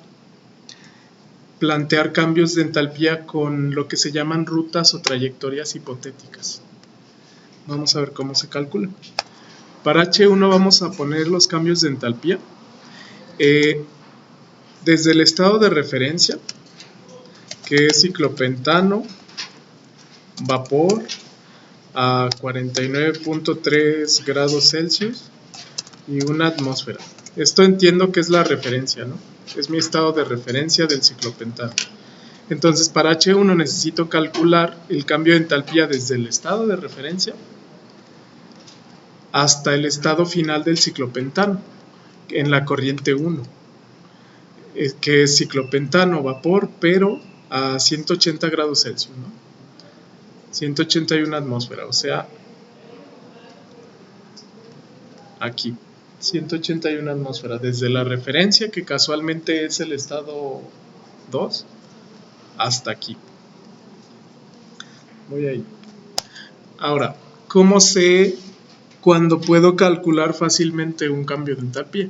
S1: plantear cambios de entalpía con lo que se llaman rutas o trayectorias hipotéticas. Vamos a ver cómo se calcula. Para H1 vamos a poner los cambios de entalpía. Desde el estado de referencia, que es ciclopentano, vapor a 49.3 grados Celsius y 1 atmósfera. Esto entiendo que es la referencia, ¿no? Es mi estado de referencia del ciclopentano. Entonces, para H1 necesito calcular el cambio de entalpía desde el estado de referencia hasta el estado final del ciclopentano en la corriente 1, que es ciclopentano, vapor, pero a 180 grados Celsius, ¿no? 181 atmósfera, o sea, aquí, 181 atmósfera, desde la referencia, que casualmente es el estado 2, hasta aquí. Voy ahí. Ahora, ¿cómo sé cuándo puedo calcular fácilmente un cambio de entalpía?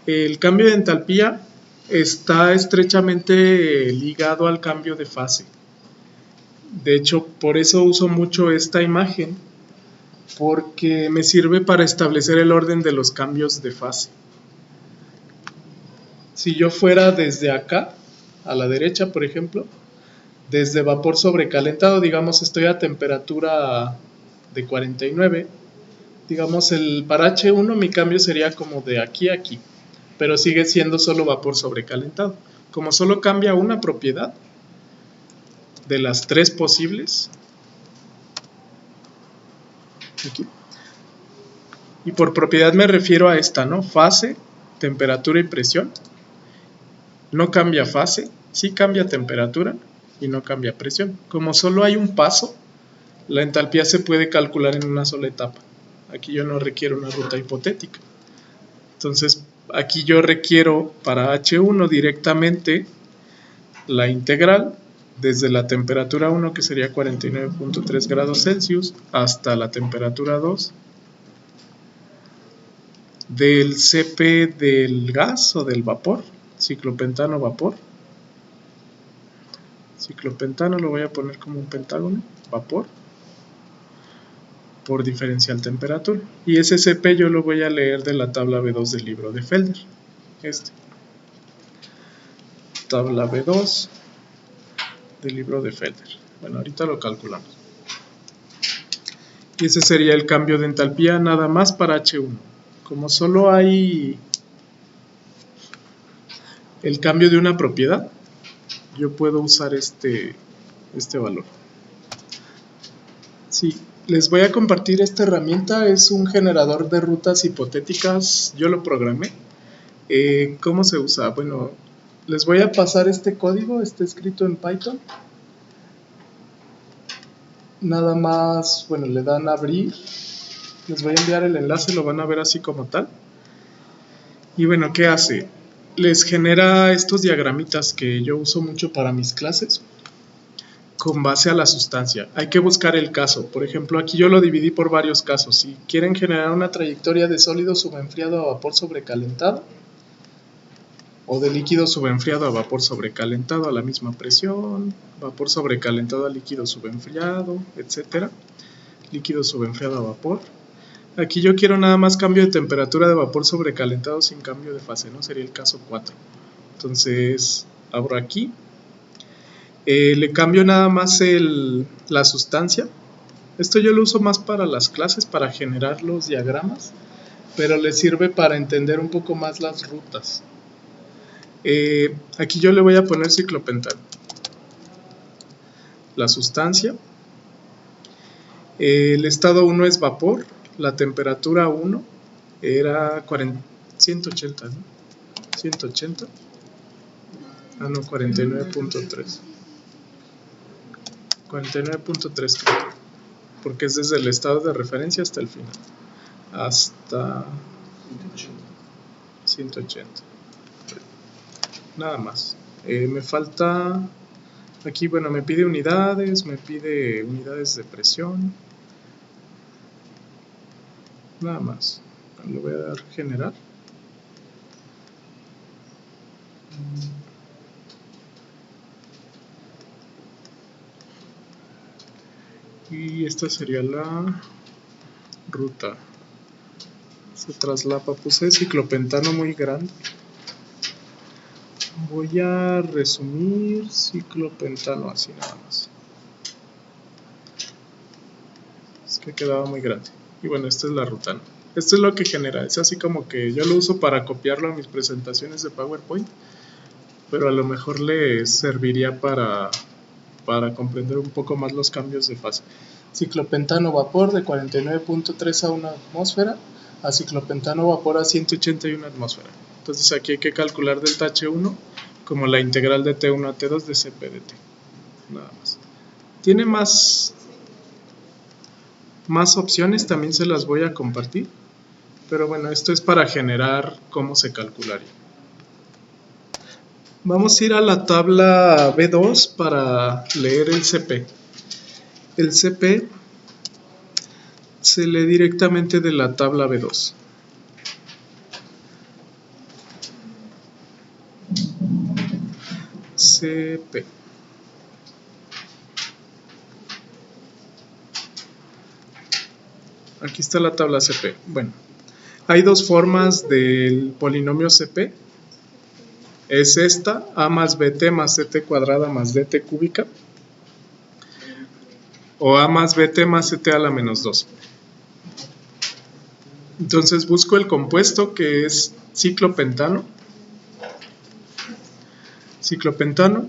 S1: El cambio de entalpía está estrechamente ligado al cambio de fase. De hecho, por eso uso mucho esta imagen, porque me sirve para establecer el orden de los cambios de fase. Si yo fuera desde acá, a la derecha, por ejemplo, desde vapor sobrecalentado, digamos, estoy a temperatura de 49, digamos, para H1 mi cambio sería como de aquí a aquí, pero sigue siendo solo vapor sobrecalentado. Como solo cambia una propiedad de las 3 posibles, aquí, y por propiedad me refiero a esta, ¿no? Fase, temperatura y presión. No cambia fase, sí cambia temperatura y no cambia presión. Como solo hay un paso, la entalpía se puede calcular en una sola etapa. Aquí yo no requiero una ruta hipotética. Entonces, aquí yo requiero para H1 directamente la integral desde la temperatura 1, que sería 49.3 grados Celsius, hasta la temperatura 2 del Cp del gas o del vapor, ciclopentano vapor. Ciclopentano lo voy a poner como un pentágono, vapor, por diferencial temperatura. Y ese CP yo lo voy a leer de la tabla B2 del libro de Felder. Tabla B2 del libro de Felder. Bueno, ahorita lo calculamos. Y ese sería el cambio de entalpía nada más para H1. Como solo hay el cambio de una propiedad, yo puedo usar este valor. Sí, les voy a compartir esta herramienta. Es un generador de rutas hipotéticas. Yo lo programé. ¿Cómo se usa? Bueno, les voy a pasar este código. Está escrito en Python. Nada más, bueno, le dan a abrir. Les voy a enviar el enlace, lo van a ver así como tal. Y bueno, ¿qué hace? Les genera estos diagramitas que yo uso mucho para mis clases con base a la sustancia. Hay que buscar el caso. Por ejemplo, aquí yo lo dividí por varios casos. Si quieren generar una trayectoria de sólido subenfriado a vapor sobrecalentado, o de líquido subenfriado a vapor sobrecalentado a la misma presión, vapor sobrecalentado a líquido subenfriado, etcétera, líquido subenfriado a vapor. Aquí yo quiero nada más cambio de temperatura de vapor sobrecalentado sin cambio de fase, ¿no? Sería el caso 4. Entonces, abro aquí. Le cambio nada más la sustancia. Esto yo lo uso más para las clases, para generar los diagramas, pero le sirve para entender un poco más las rutas. Aquí yo le voy a poner ciclopentano. La sustancia. El estado 1 es vapor. La temperatura 1 era 180, ¿no? 180. Ah, no, 49.3. 49.3, porque es desde el estado de referencia hasta el final. Hasta 180. Nada más. Me falta aquí, bueno, me pide unidades de presión. Nada más. Le voy a dar generar. Y esta sería la ruta. Se traslapa, puse ciclopentano muy grande. Voy a resumir ciclopentano así nada más. Es que quedaba muy grande. Y bueno, esta es la ruta, ¿no? Esto es lo que genera. Es así como que yo lo uso para copiarlo a mis presentaciones de PowerPoint, pero a lo mejor le serviría para comprender un poco más los cambios de fase. Ciclopentano vapor de 49.3 a 1 atmósfera a ciclopentano vapor a 181 atmósfera. Entonces aquí hay que calcular delta H1 como la integral de T1 a T2 de Cp de T. Nada más. Tiene más opciones, también se las voy a compartir. Pero bueno, esto es para generar cómo se calcularía. Vamos a ir a la tabla B2 para leer el CP. El CP se lee directamente de la tabla B2. CP. Aquí está la tabla CP. Bueno, hay dos formas del polinomio CP. Es esta, A más BT más CT cuadrada más DT cúbica. O A más BT más CT a la menos 2. Entonces busco el compuesto que es ciclopentano. Ciclopentano.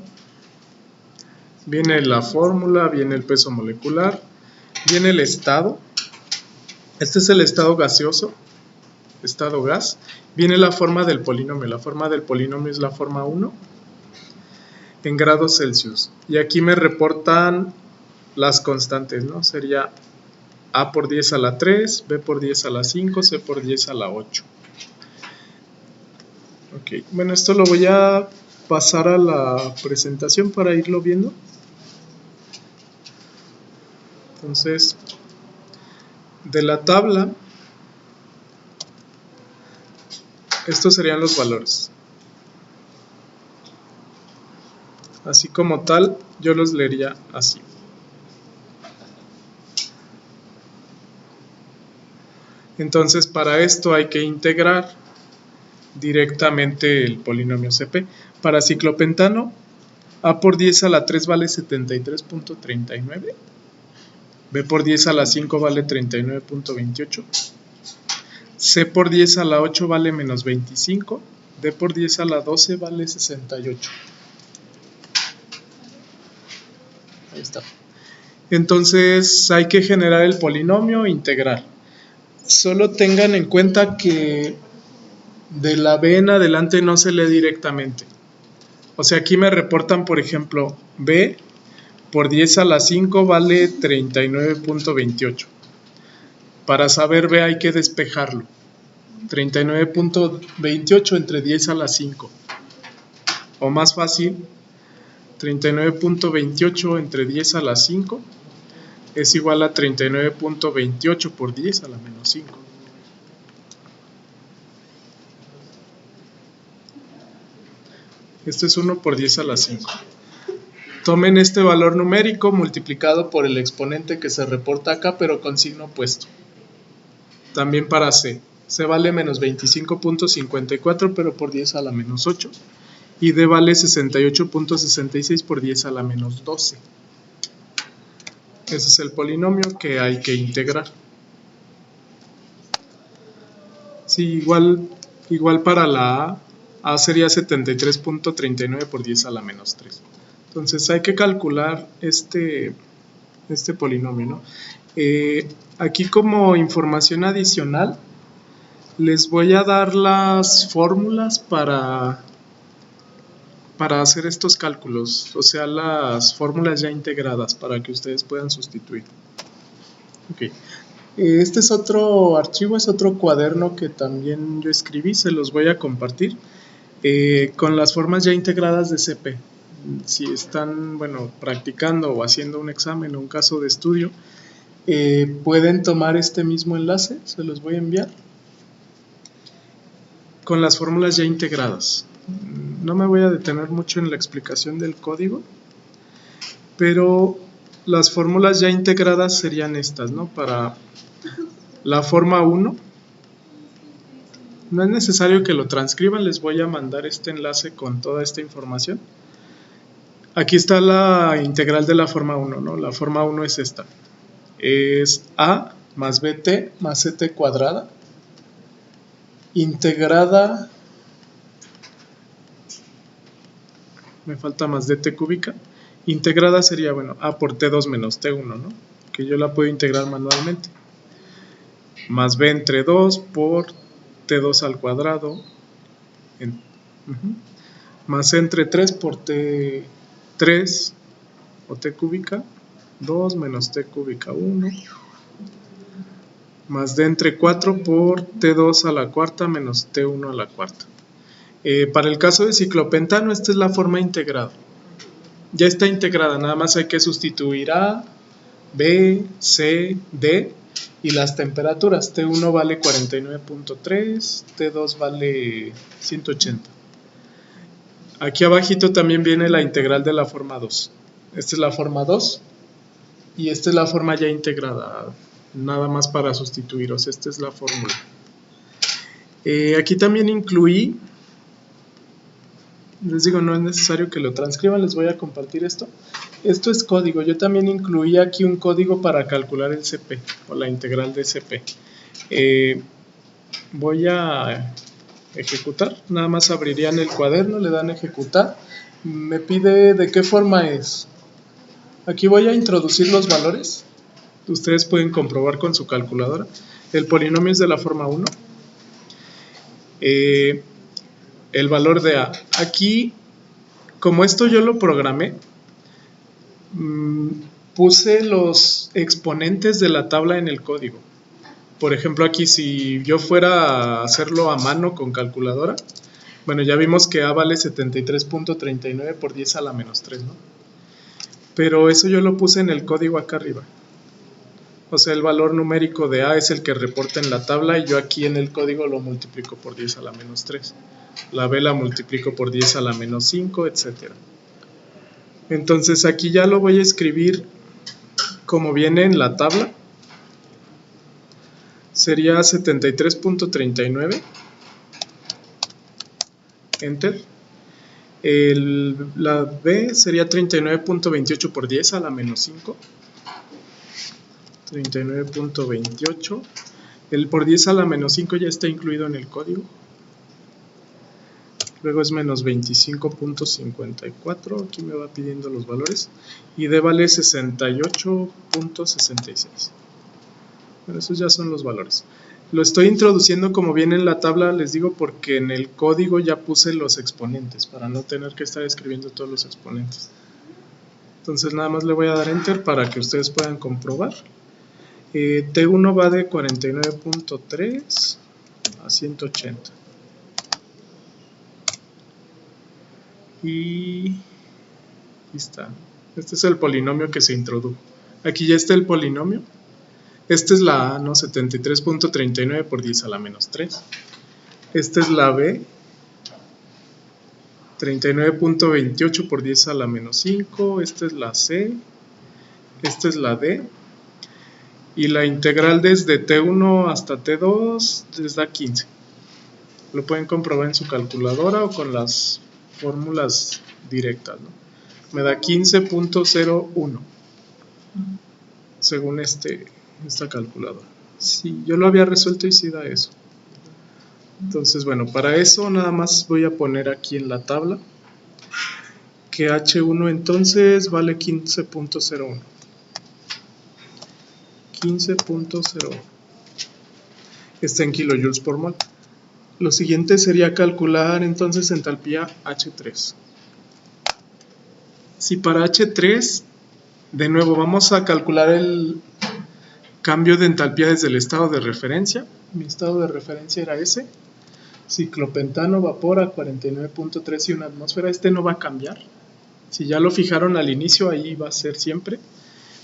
S1: Viene la fórmula, viene el peso molecular, viene el estado. Este es el estado gaseoso, estado gas. Viene la forma del polinomio. La forma del polinomio es la forma 1 en grados Celsius. Y aquí me reportan las constantes, ¿no? Sería A por 10 a la 3, B por 10 a la 5, C por 10 a la 8. Ok, bueno, esto lo voy a pasar a la presentación para irlo viendo. Entonces, de la tabla, estos serían los valores. Así como tal, yo los leería así. Entonces para esto hay que integrar directamente el polinomio CP. Para ciclopentano, A por 10 a la 3 vale 73.39, B por 10 a la 5 vale 39.28, C por 10 a la 8 vale menos 25, D por 10 a la 12 vale 68. Ahí está. Entonces hay que generar el polinomio e integrar. Solo tengan en cuenta que de la B en adelante no se lee directamente. O sea, aquí me reportan, por ejemplo, B por 10 a la 5 vale 39.28. Para saber B hay que despejarlo. 39.28 entre 10 a la 5. O más fácil, 39.28 entre 10 a la 5 es igual a 39.28 por 10 a la menos 5. Esto es 1 por 10 a la 5. Tomen este valor numérico multiplicado por el exponente que se reporta acá, pero con signo opuesto. También para C. C vale menos 25.54, pero por 10 a la menos 8. Y D vale 68.66 por 10 a la menos 12. Ese es el polinomio que hay que integrar. Sí, igual para la A sería 73.39 por 10 a la menos 3. Entonces hay que calcular este polinomio, ¿no? Aquí como información adicional les voy a dar las fórmulas para hacer estos cálculos, o sea, las fórmulas ya integradas para que ustedes puedan sustituir. Ok. Este es otro archivo, es otro cuaderno que también yo escribí, se los voy a compartir con las formas ya integradas de CP. Si están, practicando o haciendo un examen o un caso de estudio, pueden tomar este mismo enlace, se los voy a enviar, con las fórmulas ya integradas. No me voy a detener mucho en la explicación del código, pero las fórmulas ya integradas serían estas, ¿no? Para la forma 1, no es necesario que lo transcriban, les voy a mandar este enlace con toda esta información. Aquí está la integral de la forma 1, ¿no? La forma 1 es esta. Es A más BT más CT cuadrada integrada, me falta más DT cúbica, integrada sería, A por T2 menos T1, ¿no? Que yo la puedo integrar manualmente. Más B entre 2 por T2 al cuadrado, más C entre 3 por T3 o T cúbica, 2 menos T cúbica 1, más D entre 4 por T2 a la cuarta menos T1 a la cuarta. Para el caso de ciclopentano, esta es la forma integrada. Ya está integrada, nada más hay que sustituir A, B, C, D y las temperaturas. T1 vale 49.3, T2 vale 180. Aquí abajito también viene la integral de la forma 2. Esta es la forma 2 y esta es la forma ya integrada, nada más para sustituiros. Esta es la fórmula. Aquí también incluí, les digo, no es necesario que lo transcriban, les voy a compartir esto. Esto es código, yo también incluí aquí un código para calcular el CP o la integral de CP. Voy a ejecutar, nada más abrirían el cuaderno, le dan ejecutar, me pide de qué forma es. Aquí voy a introducir los valores, ustedes pueden comprobar con su calculadora. El polinomio es de la forma 1. El valor de A. Aquí, como esto yo lo programé, puse los exponentes de la tabla en el código. Por ejemplo, aquí si yo fuera a hacerlo a mano con calculadora, ya vimos que A vale 73.39 por 10 a la menos 3, ¿no? Pero eso yo lo puse en el código acá arriba. O sea, el valor numérico de A es el que reporta en la tabla y yo aquí en el código lo multiplico por 10 a la menos 3. La B la multiplico por 10 a la menos 5, etc. Entonces aquí ya lo voy a escribir como viene en la tabla. sería 73.39, enter. La B sería 39.28 por 10 a la menos 5, 39.28. El por 10 a la menos 5 ya está incluido en el código. Luego es menos 25.54, aquí me va pidiendo los valores. Y D vale 68.66. Bueno, esos ya son los valores. Lo estoy introduciendo como viene en la tabla, les digo, porque en el código ya puse los exponentes, para no tener que estar escribiendo todos los exponentes. Entonces nada más le voy a dar enter para que ustedes puedan comprobar. T1 va de 49.3 a 180. Y aquí está. Este es el polinomio que se introdujo. Aquí ya está el polinomio. Esta es la A, ¿no? 73.39 por 10 a la menos 3. Esta es la B, 39.28 por 10 a la menos 5. Esta es la C. Esta es la D. Y la integral desde T1 hasta T2 les da 15. Lo pueden comprobar en su calculadora o con las fórmulas directas, ¿no? Me da 15.01 según esta calculadora. Sí, yo lo había resuelto y sí da eso. Entonces, bueno, para eso nada más voy a poner aquí en la tabla que H1 entonces vale 15.01. 15.01. Está en kilojoules por mol. Lo siguiente sería calcular entonces entalpía H3. Si para H3, de nuevo vamos a calcular el cambio de entalpía desde el estado de referencia. Mi estado de referencia era ese. Ciclopentano, vapor a 49.3 y una atmósfera. Este no va a cambiar. Si ya lo fijaron al inicio, ahí va a ser siempre.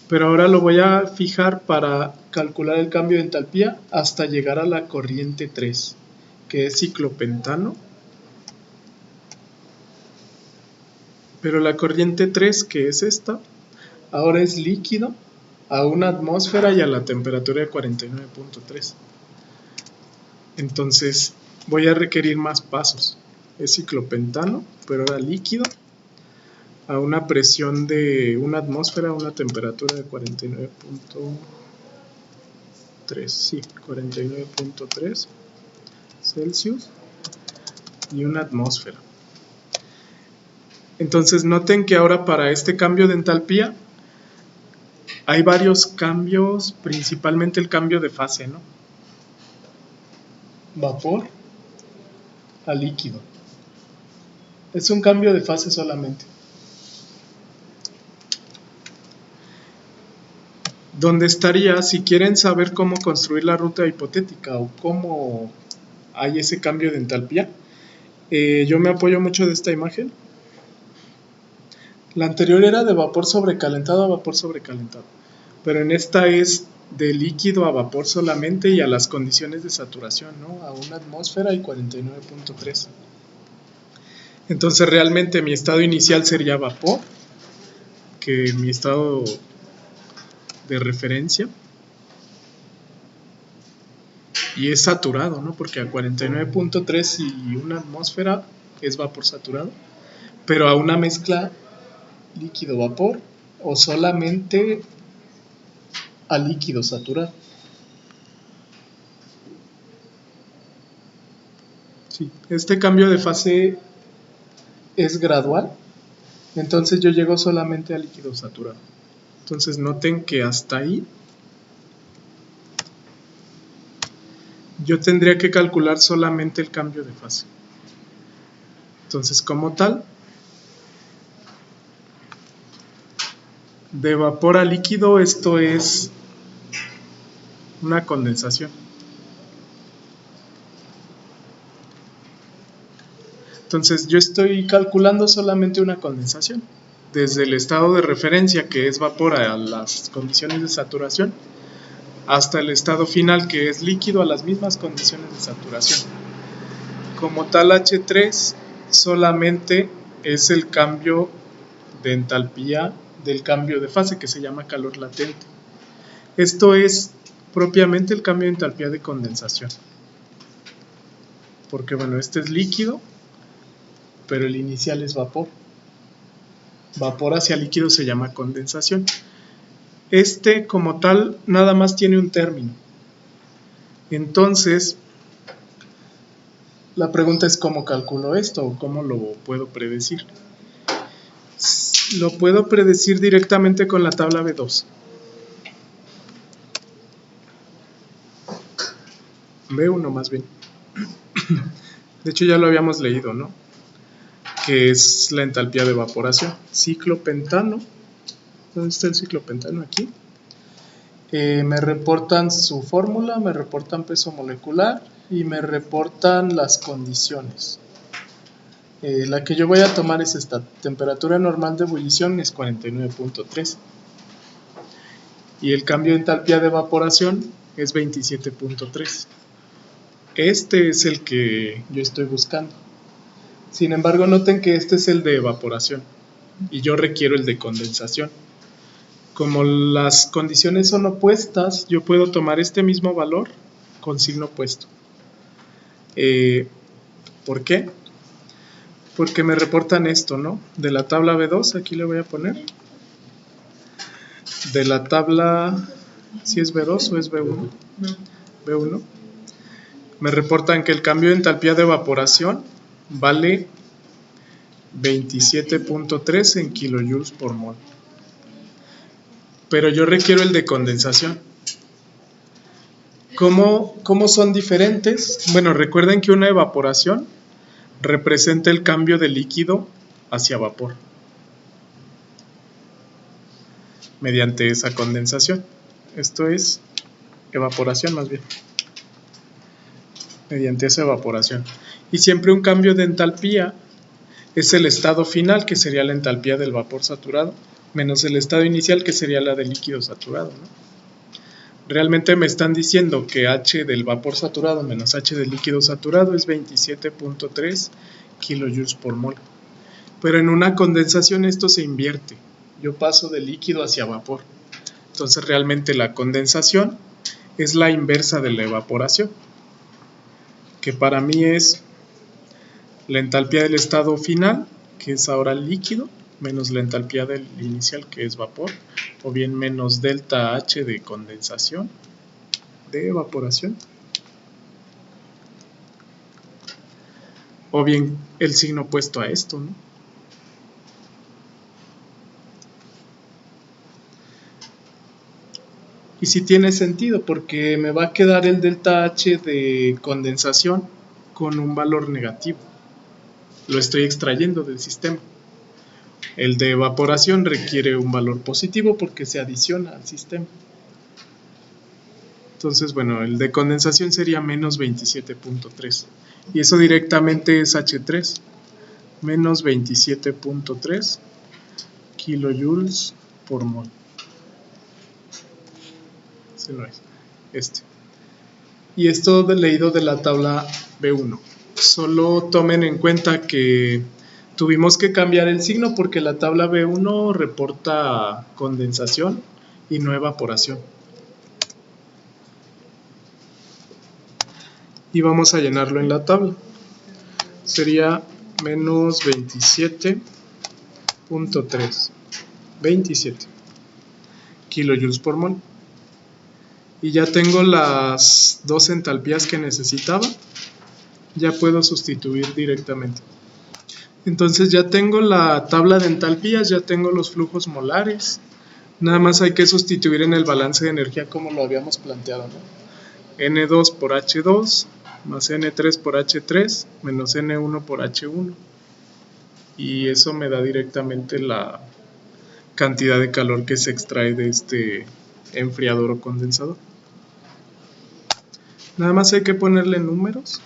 S1: Pero ahora lo voy a fijar para calcular el cambio de entalpía hasta llegar a la corriente 3, que es ciclopentano. Pero la corriente 3, que es esta, ahora es líquido a una atmósfera y a la temperatura de 49.3. Entonces voy a requerir más pasos. Es ciclopentano, pero ahora líquido a una presión de una atmósfera a una temperatura de 49.3. Sí, 49.3 Celsius y una atmósfera. Entonces noten que ahora para este cambio de entalpía hay varios cambios, principalmente el cambio de fase, ¿no? Vapor a líquido. Es un cambio de fase solamente. Donde estaría, si quieren saber cómo construir la ruta hipotética o cómo hay ese cambio de entalpía, yo me apoyo mucho de esta imagen. La anterior era de vapor sobrecalentado a vapor sobrecalentado, pero en esta es de líquido a vapor solamente y a las condiciones de saturación, ¿no? A una atmósfera y 49.3. Entonces realmente mi estado inicial sería vapor, que mi estado de referencia, y es saturado, ¿no? Porque a 49.3 y una atmósfera es vapor saturado, pero a una mezcla líquido-vapor o solamente a líquido saturado. Sí, este cambio de fase es gradual, entonces yo llego solamente a líquido saturado. Entonces noten que hasta ahí yo tendría que calcular solamente el cambio de fase. Entonces, como tal, de vapor a líquido, esto es una condensación. Entonces, yo estoy calculando solamente una condensación. Desde el estado de referencia, que es vapor a las condiciones de saturación, hasta el estado final, que es líquido a las mismas condiciones de saturación. Como tal, H3 solamente es el cambio de entalpía del cambio de fase, que se llama calor latente. Esto es propiamente el cambio de entalpía de condensación. Porque bueno, este es líquido, pero el inicial es vapor. Vapor hacia líquido se llama condensación. Este como tal nada más tiene un término. Entonces, la pregunta es cómo calculo esto o cómo lo puedo predecir. Lo puedo predecir directamente con la tabla B2. B1 más bien. De hecho ya lo habíamos leído, ¿no? Que es la entalpía de evaporación. Ciclopentano. ¿Dónde está el ciclopentano? Aquí. Me reportan su fórmula, me reportan peso molecular y me reportan las condiciones. La que yo voy a tomar es esta. Temperatura normal de ebullición es 49.3 y el cambio de entalpía de evaporación es 27.3. Este es el que yo estoy buscando. Sin embargo, noten que este es el de evaporación y yo requiero el de condensación. Como las condiciones son opuestas, yo puedo tomar este mismo valor con signo opuesto. ¿Por qué? Porque me reportan esto, ¿no? De la tabla B2, aquí le voy a poner. De la tabla, ¿si es B2 o es B1? B1. Me reportan que el cambio de entalpía de evaporación vale 27.3 en kilojoules por mol. Pero yo requiero el de condensación. ¿Cómo son diferentes? Bueno, recuerden que una evaporación representa el cambio de líquido hacia vapor mediante esa condensación. Esto es evaporación más bien. Mediante esa evaporación. Y siempre un cambio de entalpía es el estado final, que sería la entalpía del vapor saturado, menos el estado inicial, que sería la del líquido saturado, ¿no? Realmente me están diciendo que H del vapor saturado menos H del líquido saturado es 27.3 kilojoules por mol. Pero en una condensación esto se invierte. Yo paso de líquido hacia vapor. Entonces realmente la condensación es la inversa de la evaporación, que para mí es la entalpía del estado final, que es ahora líquido, menos la entalpía del inicial, que es vapor, o bien menos delta H de condensación, de evaporación, o bien el signo opuesto a esto, ¿no? Y sí tiene sentido, porque me va a quedar el delta H de condensación con un valor negativo. Lo estoy extrayendo del sistema. El de evaporación requiere un valor positivo porque se adiciona al sistema. Entonces, bueno, el de condensación sería menos 27.3. Y eso directamente es H3. Menos 27.3 kilojoules por mol. Ese no es. Este. Y esto leído de la tabla B1. Solo tomen en cuenta que tuvimos que cambiar el signo porque la tabla B1 reporta condensación y no evaporación. Y vamos a llenarlo en la tabla. Sería menos 27.3. 27 kilojoules por mol. Y ya tengo las dos entalpías que necesitaba. Ya puedo sustituir directamente. Entonces ya tengo la tabla de entalpías, ya tengo los flujos molares. Nada más hay que sustituir en el balance de energía como lo habíamos planteado, ¿no? N2 por H2 más N3 por H3 menos N1 por H1. Y eso me da directamente la cantidad de calor que se extrae de este enfriador o condensador. Nada más hay que ponerle números.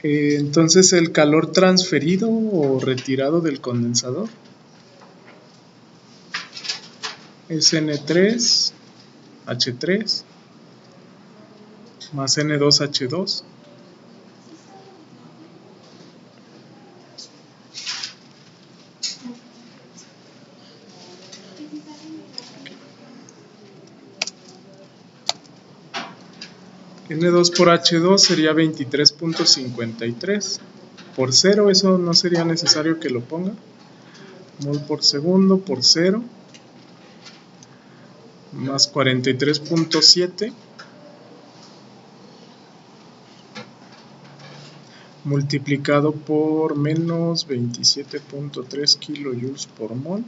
S1: Entonces el calor transferido o retirado del condensador es N3 H3 más N2 H2 N2 por H2 sería 23.53. Por 0, eso no sería necesario que lo ponga. Mol por segundo por 0. Más 43.7. Multiplicado por menos 27.3 kilojoules por mol.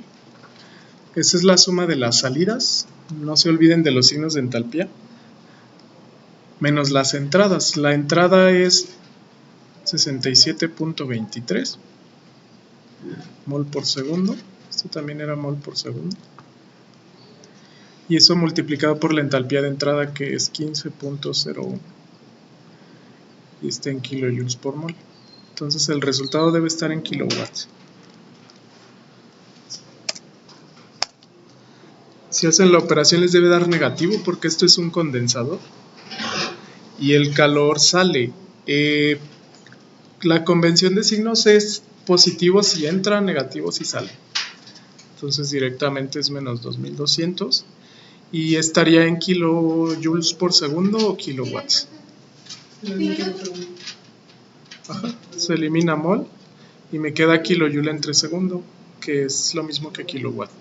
S1: Esa es la suma de las salidas. No se olviden de los signos de entalpía. Menos las entradas. La entrada es 67.23 mol por segundo. Esto también era mol por segundo. Y eso multiplicado por la entalpía de entrada, que es 15.01. Y está en kilojoules por mol. Entonces el resultado debe estar en kilowatts. Si hacen la operación les debe dar negativo porque esto es un condensador y el calor sale. La convención de signos es positivo si entra, negativo si sale. Entonces directamente es menos 2200 y estaría en kilojoules por segundo o kilowatts. Ajá. Se elimina mol y me queda kilojoule entre segundo, que es lo mismo que kilowatt.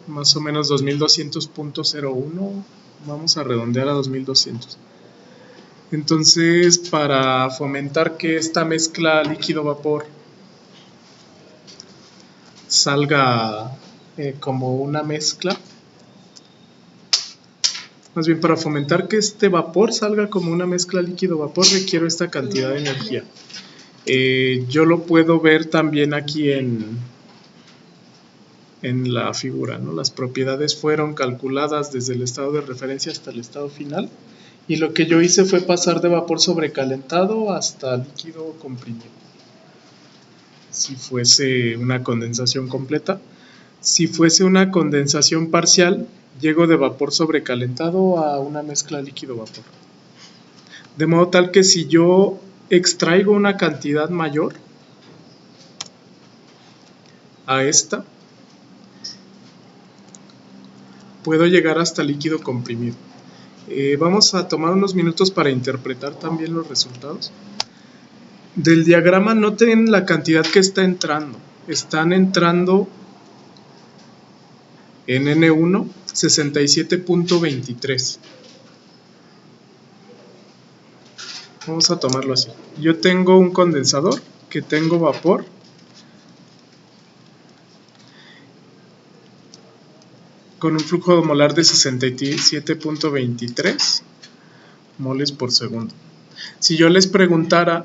S1: Más o menos 2200.01, vamos a redondear a 2200. Entonces, para fomentar que esta mezcla líquido-vapor salga como una mezcla, más bien para fomentar que este vapor salga como una mezcla líquido-vapor, requiero esta cantidad de energía. Yo lo puedo ver también aquí en la figura, ¿no? Las propiedades fueron calculadas desde el estado de referencia hasta el estado final, y lo que yo hice fue pasar de vapor sobrecalentado hasta líquido comprimido. Si fuese una condensación completa. Si fuese una condensación parcial, llego de vapor sobrecalentado a una mezcla líquido-vapor. De modo tal que si yo extraigo una cantidad mayor a esta, puedo llegar hasta líquido comprimido. Vamos a tomar unos minutos para interpretar también los resultados. Del diagrama noten la cantidad que está entrando. Están entrando en N1 67.23. Vamos a tomarlo así. Yo tengo un condensador que tengo vapor. Con un flujo molar de 67.23 moles por segundo. Si yo les preguntara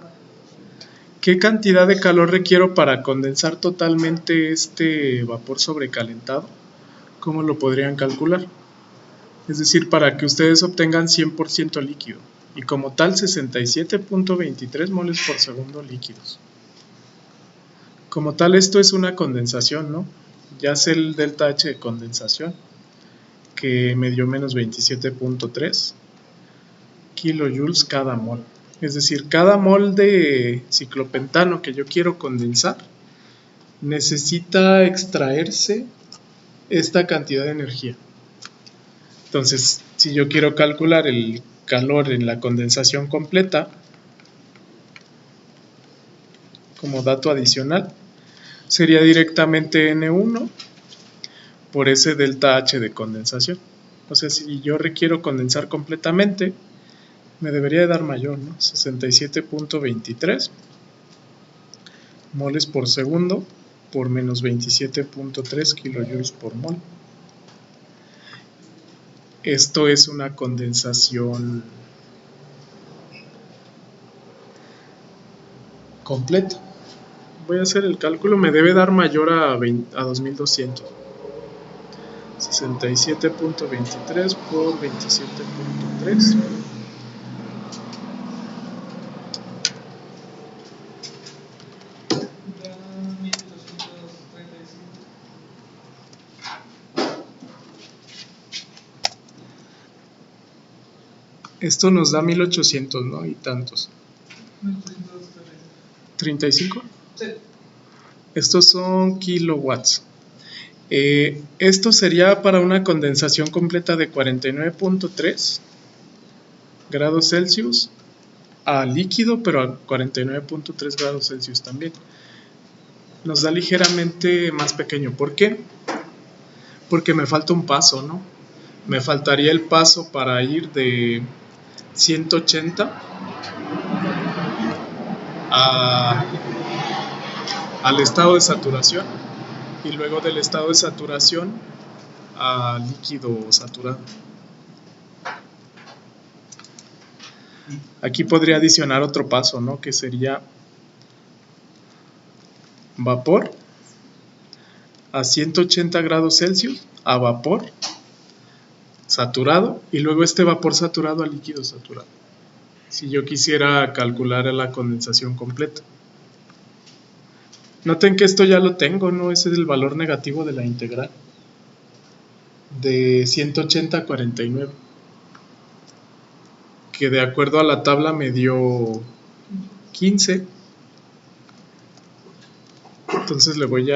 S1: qué cantidad de calor requiero para condensar totalmente este vapor sobrecalentado, ¿cómo lo podrían calcular? Es decir, para que ustedes obtengan 100% líquido y como tal 67.23 moles por segundo líquidos. Como tal, esto es una condensación, ¿no? Ya sé el delta H de condensación, que me dio menos 27.3 kilojoules cada mol. Es decir, cada mol de ciclopentano que yo quiero condensar necesita extraerse esta cantidad de energía. Entonces, si yo quiero calcular el calor en la condensación completa, como dato adicional, sería directamente N1 por ese delta H de condensación. O sea, si yo requiero condensar completamente, me debería de dar mayor, ¿no? 67.23 moles por segundo por menos 27.3 kilojoules por mol. Esto es una condensación completa. Voy a hacer el cálculo, me debe dar mayor a 2200. 67.23 por 27.3. Esto nos da 1800, ¿no? Y tantos. 35.
S2: Sí.
S1: Estos son kilowatts. Esto sería para una condensación completa de 49.3 grados Celsius a líquido, pero a 49.3 grados Celsius también. Nos da ligeramente más pequeño. ¿Por qué? Porque me falta un paso, ¿no? Me faltaría el paso para ir de 180 al estado de saturación y luego del estado de saturación a líquido saturado. Aquí podría adicionar otro paso, ¿no? Que sería vapor a 180 grados Celsius a vapor saturado y luego este vapor saturado a líquido saturado. Si yo quisiera calcular la condensación completa. Noten que esto ya lo tengo, ¿no? Ese es el valor negativo de la integral. De 180 a 49. Que de acuerdo a la tabla me dio 15. Entonces le voy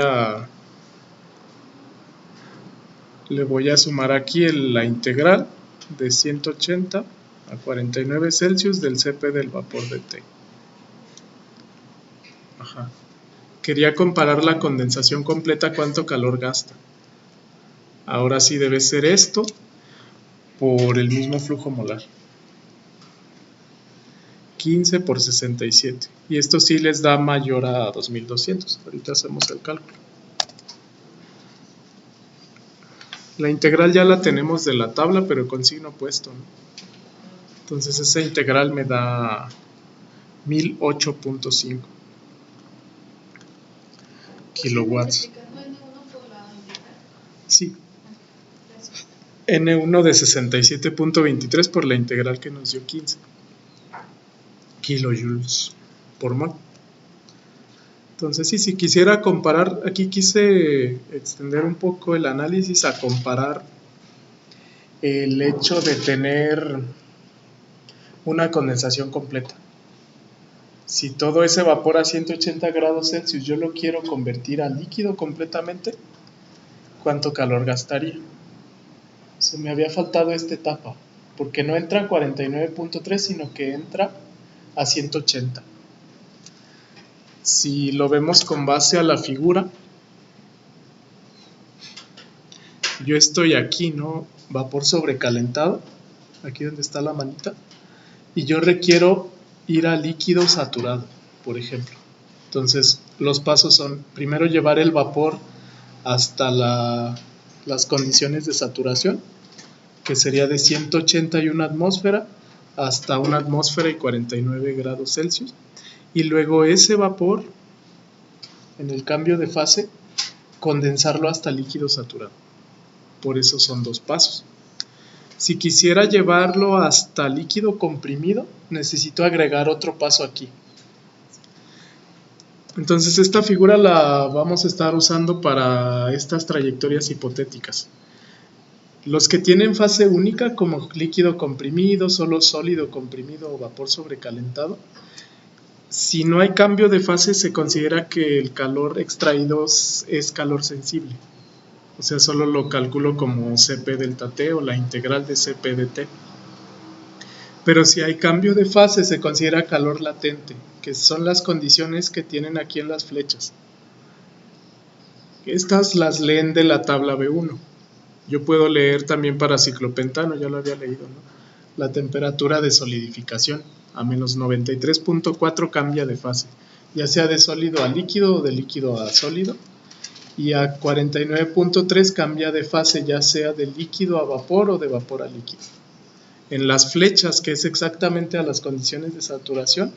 S1: a sumar aquí la integral de 180 a 49 Celsius del Cp del vapor de T. Ajá. Quería comparar la condensación completa, cuánto calor gasta. Ahora sí debe ser esto por el mismo flujo molar. 15 por 67. Y esto sí les da mayor a 2200. Ahorita hacemos el cálculo. La integral ya la tenemos de la tabla, pero con signo opuesto, ¿no? Entonces esa integral me da 1008.5 kilowatts. Sí. N1 de 67.23 por la integral que nos dio 15 kilojoules por mol. Entonces sí, si quisiera comparar, aquí quise extender un poco el análisis a comparar el hecho de tener una condensación completa. Si todo ese vapor a 180 grados Celsius yo lo quiero convertir a líquido completamente, ¿cuánto calor gastaría? Se me había faltado esta etapa, porque no entra a 49.3, sino que entra a 180. Si lo vemos con base a la figura, yo estoy aquí, ¿no? Vapor sobrecalentado, aquí donde está la manita, y yo requiero ir a líquido saturado, por ejemplo. Entonces, los pasos son, primero llevar el vapor hasta las condiciones de saturación, que sería de 181 atmósfera hasta 1 atmósfera y 49 grados Celsius. Y luego ese vapor, en el cambio de fase, condensarlo hasta líquido saturado. Por eso son dos pasos. Si quisiera llevarlo hasta líquido comprimido, necesito agregar otro paso aquí. Entonces esta figura la vamos a estar usando para estas trayectorias hipotéticas. Los que tienen fase única, como líquido comprimido, solo sólido comprimido o vapor sobrecalentado, si no hay cambio de fase se considera que el calor extraído es calor sensible. O sea, solo lo calculo como Cp delta T o la integral de Cp de T. Pero si hay cambio de fase se considera calor latente, que son las condiciones que tienen aquí en las flechas. Estas las leen de la tabla B1. Yo puedo leer también para ciclopentano, ya lo había leído, ¿no? La temperatura de solidificación a menos 93.4 cambia de fase, ya sea de sólido a líquido o de líquido a sólido, y a 49.3 cambia de fase, ya sea de líquido a vapor o de vapor a líquido. En las flechas, que es exactamente a las condiciones de saturación,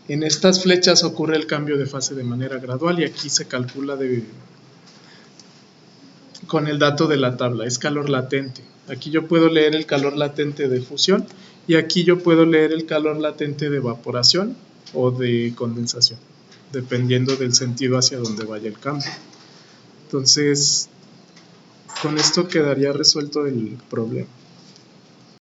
S1: en estas flechas ocurre el cambio de fase de manera gradual y aquí se calcula con el dato de la tabla, es calor latente. Aquí yo puedo leer el calor latente de fusión y aquí yo puedo leer el calor latente de evaporación o de condensación, dependiendo del sentido hacia donde vaya el cambio. Entonces, con esto quedaría resuelto el problema.